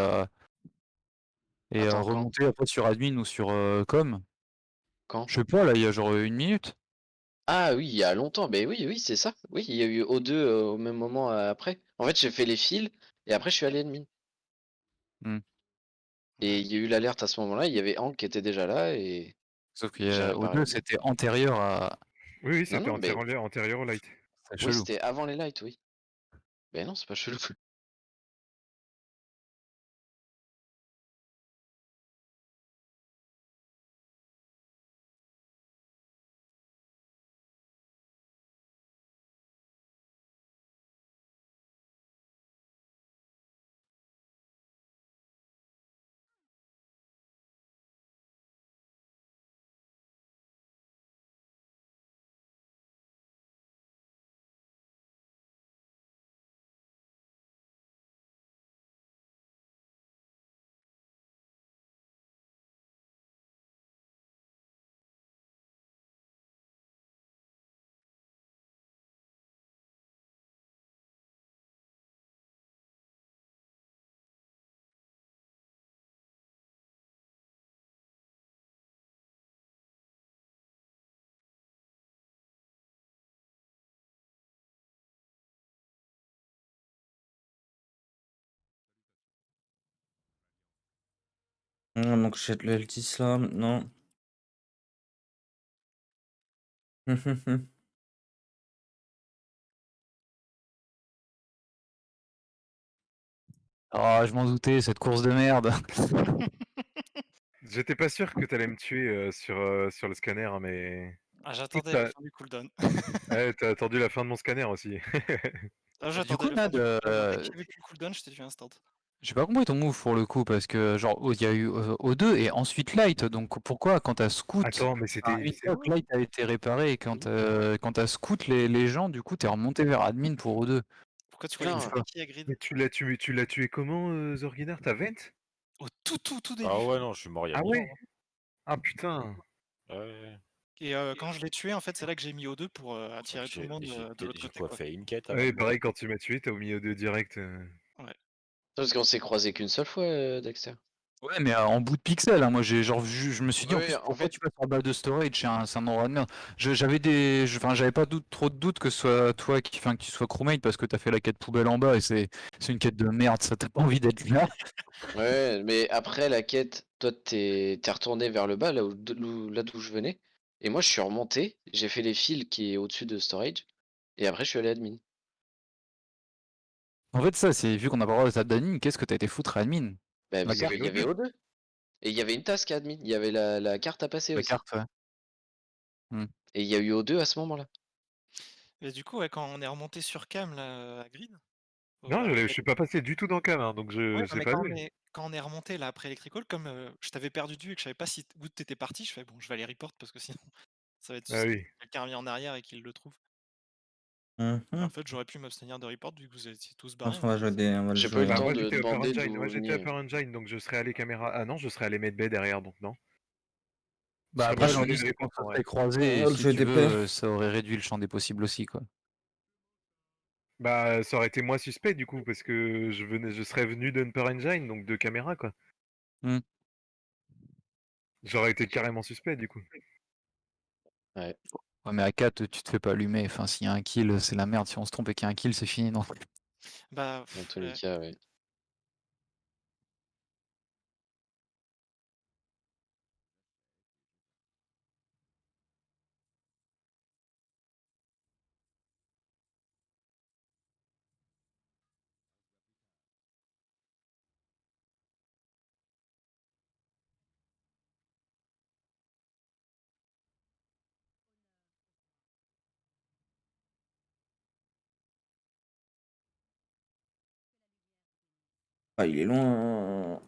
S3: Attends, quand?
S8: remonter après sur admin ou sur com.
S3: Quand?
S8: Je sais pas, là, il y a genre 1 minute.
S3: Ah oui, il y a longtemps. Ben oui, oui, c'est ça. Oui, il y a eu O2 au même moment après. En fait, j'ai fait les fils et après, je suis allé admin.
S8: Hmm.
S3: Et il y a eu l'alerte à ce moment-là. Il y avait Hank qui était déjà là et
S8: Sauf
S3: j'ai
S8: que
S3: réparé
S8: O2,
S3: O2.
S8: c'était antérieur à.
S9: Oui, oui,
S3: Non,
S9: c'était
S3: non, mais
S9: antérieur au light.
S8: C'est
S3: oui,
S8: chelou.
S3: c'était avant les lights, oui. Ben non, c'est pas chelou.
S5: Donc jette le L10 là, non.
S8: Oh, je m'en doutais, cette course de merde.
S9: J'étais pas sûr que t'allais me tuer sur le scanner, hein, mais.
S6: Ah,
S9: Écoute,
S6: j'attendais la fin du cooldown.
S9: ouais, t'as attendu la fin de mon scanner aussi.
S6: Ah,
S8: Du
S6: j'attendais
S8: coup,
S6: la fin
S8: Nad,
S6: du cooldown. Dès qu'il y avait plus le cooldown, je t'ai tué instant.
S8: j'ai pas compris ton move pour le coup, parce que genre, il y a eu O2 et ensuite Light, donc pourquoi quand t'as scout,
S9: Attends, mais
S8: enfin,
S9: c'était
S8: une
S9: c'est
S8: fois que
S9: long.
S8: Light a été réparé et quand t'as scout les gens, du coup t'es remonté vers admin pour O2.
S6: Pourquoi tu
S8: Je
S6: croyais que
S8: trouve
S3: Non,
S6: c'était
S8: pas.
S6: qui à grid?
S9: Mais tu l'as tué comment, Zorginar? T'as vent?
S6: Au tout
S7: Ah
S6: début.
S7: ouais, non, je suis mort il y a
S9: Ah
S7: 1000
S9: ouais?
S7: ans.
S9: Ah putain!
S7: Hein. Ouais.
S6: Et quand je l'ai tué, en fait, c'est là que j'ai mis O2 pour attirer tout le monde de l'autre
S7: J'ai
S6: côté,
S7: quoi
S6: quoi.
S7: fait une quête avant
S9: Ouais,
S7: de mourir.
S9: pareil, quand tu m'as tué, t'as au milieu de direct.
S6: Ouais.
S3: parce qu'on s'est croisé qu'une seule fois, Dexter.
S8: Ouais, mais en bout de pixel, hein, moi j'ai genre vu, je me suis dit en
S3: Oui,
S8: plus
S3: en
S8: pourquoi
S3: fait,
S8: tu passes en bas de storage, c'est un endroit de merde. Enfin j'avais pas trop de doute que ce soit toi enfin que tu sois crewmate parce que t'as fait la quête poubelle en bas et c'est une quête de merde, ça t'as pas envie d'être là.
S3: ouais, mais après la quête, toi, t'es retourné vers le bas, là d'où je venais. Et moi, je suis remonté, j'ai fait les fils qui est au-dessus de storage. Et après, je suis allé admin.
S8: En fait ça c'est vu qu'on a pas le droit de table d'admin, qu'est-ce que t'as été foutre à admin?
S3: Bah,
S8: La
S3: parce
S8: carte?
S3: qu'il y avait O2. Et il y avait une task à admin. Il y avait la carte à passer
S8: La
S3: aussi.
S8: carte, ouais. Hmm.
S3: Et il y a eu O2 à ce moment-là.
S6: Et du coup, ouais, quand on est remonté sur cam, là, à grid,
S9: Non,
S6: après
S9: je suis pas passé du tout dans cam, hein, donc
S6: ouais,
S9: je
S6: non,
S9: sais
S6: mais
S9: pas vu.
S6: quand on est remonté là après Electrical, comme je t'avais perdu de vue et que je savais pas où t'étais parti, je fais bon, je vais aller report parce que sinon ça va être
S9: Ah
S6: suspect
S9: oui.
S6: que quelqu'un revient en arrière et qu'il le trouve. Et en
S5: Mhm.
S6: fait, j'aurais pu m'abstenir de report vu que vous étiez tous
S5: Je pense
S6: barrés en
S5: qu'on va
S6: fait.
S5: jouer on va le
S3: J'ai pas eu le
S5: jouer.
S9: Bah
S3: temps
S9: moi
S3: de
S9: j'étais Upper
S3: demander
S9: Engine,
S3: d'où
S9: ouais,
S3: vous
S9: j'étais
S3: veniez.
S9: Upper Engine, donc je serais allé caméra. Ah non, je serais allé medbay derrière, donc non. Je
S8: Bah
S9: serais
S5: Moi,
S8: après
S9: même
S5: je...
S9: pas allé
S8: l'indice
S9: le
S8: c'est qu'on
S9: report
S8: se
S9: en vrai.
S8: serait croisés
S5: on
S8: et
S5: va le
S8: si
S5: jouer
S8: tu
S5: d'épée.
S8: veux ça aurait réduit le champ des possibles aussi quoi.
S9: Bah ça aurait été moins suspect du coup, parce que je serais venu d'Upper Engine, donc de caméra quoi.
S8: Hmm.
S9: J'aurais été carrément suspect du coup.
S3: Ouais,
S8: Ouais mais à 4 tu te fais pas allumer, enfin s'il y a un kill c'est la merde, si on se trompe et qu'il y a un kill c'est fini non.
S6: Bah,
S3: dans tous les
S6: ouais.
S3: cas, ouais.
S5: Ah, il est loin.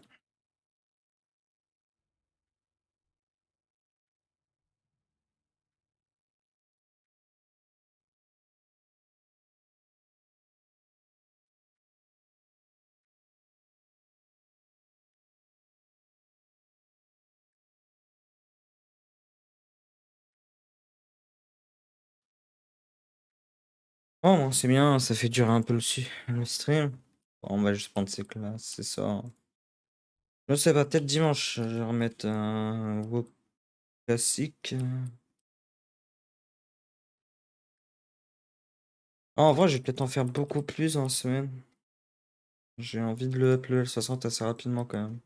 S5: Oh, moi, c'est bien, ça fait durer un peu le stream. Bon, on va juste prendre ses classes, c'est ça. Je sais pas, peut-être dimanche, je vais remettre un WoW classique. Ah, en vrai, je vais peut-être en faire beaucoup plus en semaine. J'ai envie de le up le L60 assez rapidement quand même.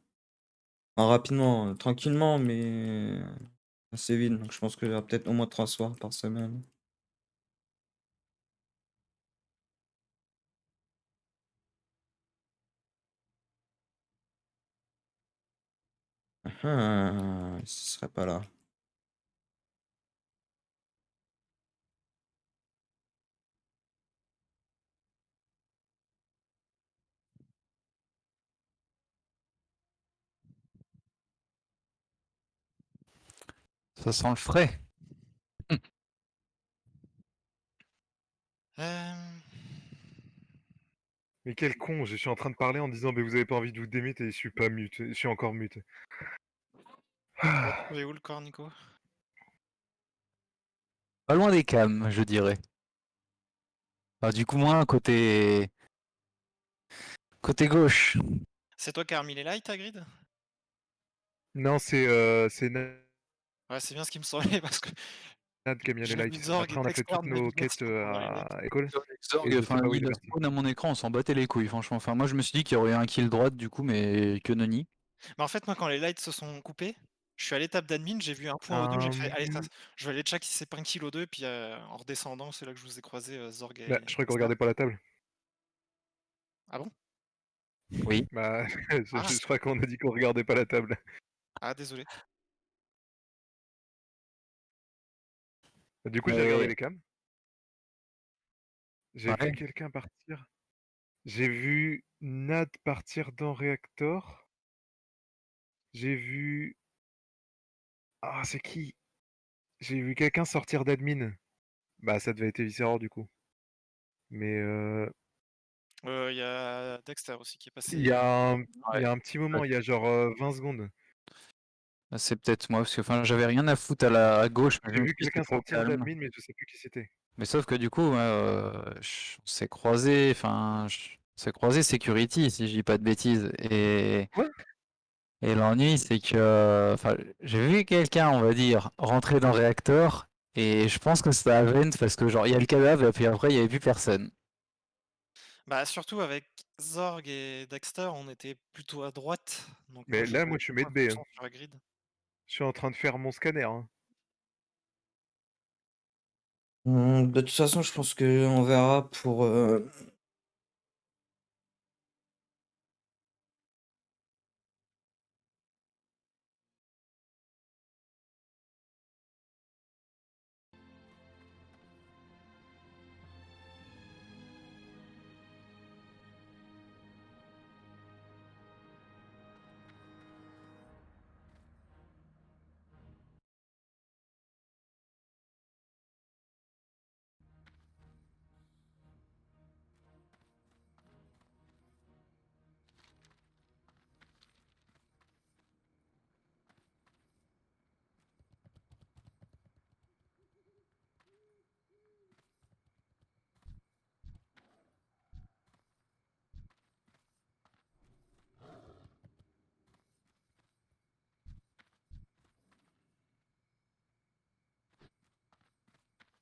S5: Enfin, rapidement, tranquillement, mais assez vite. Donc je pense que j'aurai peut-être au moins 3 soirs par semaine. Ah, ce serait pas là.
S8: Ça sent le frais.
S6: Euh,
S9: Mais quel con, je suis en train de parler en disant mais vous avez pas envie de vous démute et je suis pas mute, je suis encore mute.
S6: Tu l'as trouvé où le corps, Nico?
S8: Pas loin des cams, je dirais. Enfin, du coup, moins côté gauche.
S6: C'est toi qui as remis les lights à grid?
S9: Non, c'est Nad
S6: Ouais, c'est bien ce qui me semblait parce que
S9: qui a mis les
S6: j'ai vu
S9: lights.
S6: Zorg
S9: Après
S6: et
S9: on a fait
S6: Dexter
S9: toutes nos quêtes
S6: navigation pendant les lights.
S9: à école
S8: Zorg,
S9: et je sais
S8: enfin,
S9: pas où il est
S8: il a
S9: parti.
S8: spawn à mon écran, on s'en battait les couilles, franchement. Enfin, moi, je me suis dit qu'il y aurait un kill droite, du coup, mais que nenni.
S6: Mais en fait, moi, quand les lights se sont coupés, je suis à l'étape d'admin, j'ai vu un point O2, j'ai fait allez, ça, je vais aller check si c'est pas un kill O2, et puis en redescendant, c'est là que je vous ai croisé Zorg
S9: Bah,
S6: et
S9: je crois qu'on
S6: Dexter.
S9: regardait pas la table.
S6: Ah bon?
S8: Oui.
S9: Bah,
S6: Ah,
S9: je crois qu'on a dit qu'on regardait pas la table.
S6: ah, désolé.
S9: Du coup, j'ai regardé
S8: Mais,
S9: les cams. J'ai vu
S8: ouais.
S9: quelqu'un partir. J'ai vu Nad partir dans Reactor. J'ai vu... Ah, c'est qui? J'ai vu quelqu'un sortir d'admin. Bah, ça devait être Viscera du coup. Mais
S6: Il y a Dexter aussi qui est
S9: il y
S6: passé.
S9: a un... il
S8: Ouais.
S9: y a un petit moment, il y a genre 20 secondes.
S8: Ah, c'est peut-être moi, parce que enfin, j'avais rien à foutre à gauche, mais je
S9: J'ai
S8: me
S9: vu
S8: suis dit c'était
S9: quelqu'un
S8: trop
S9: sortir
S8: calme.
S9: d'admin, mais je sais plus qui c'était.
S8: Mais sauf que du coup, ouais, on s'est croisé, on s'est croisé Security, si je dis pas de bêtises.
S9: Quoi?
S8: Et l'ennui, c'est que, enfin, j'ai vu quelqu'un, on va dire, rentrer dans le réacteur, et je pense que c'était à Vent, parce que genre, il y a le cadavre, et puis après, il y avait plus personne.
S6: Bah, surtout avec Zorg et Dexter, on était plutôt à droite, donc moi
S9: Mais
S6: je
S9: là, moi, je suis
S6: moins
S9: med B. Hein.
S6: concentré sur la grid.
S9: Je suis en train de faire mon scanner. Hein.
S5: De toute façon, je pense que on verra pour.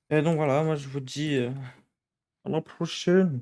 S5: Et donc voilà, moi je vous dis à la prochaine.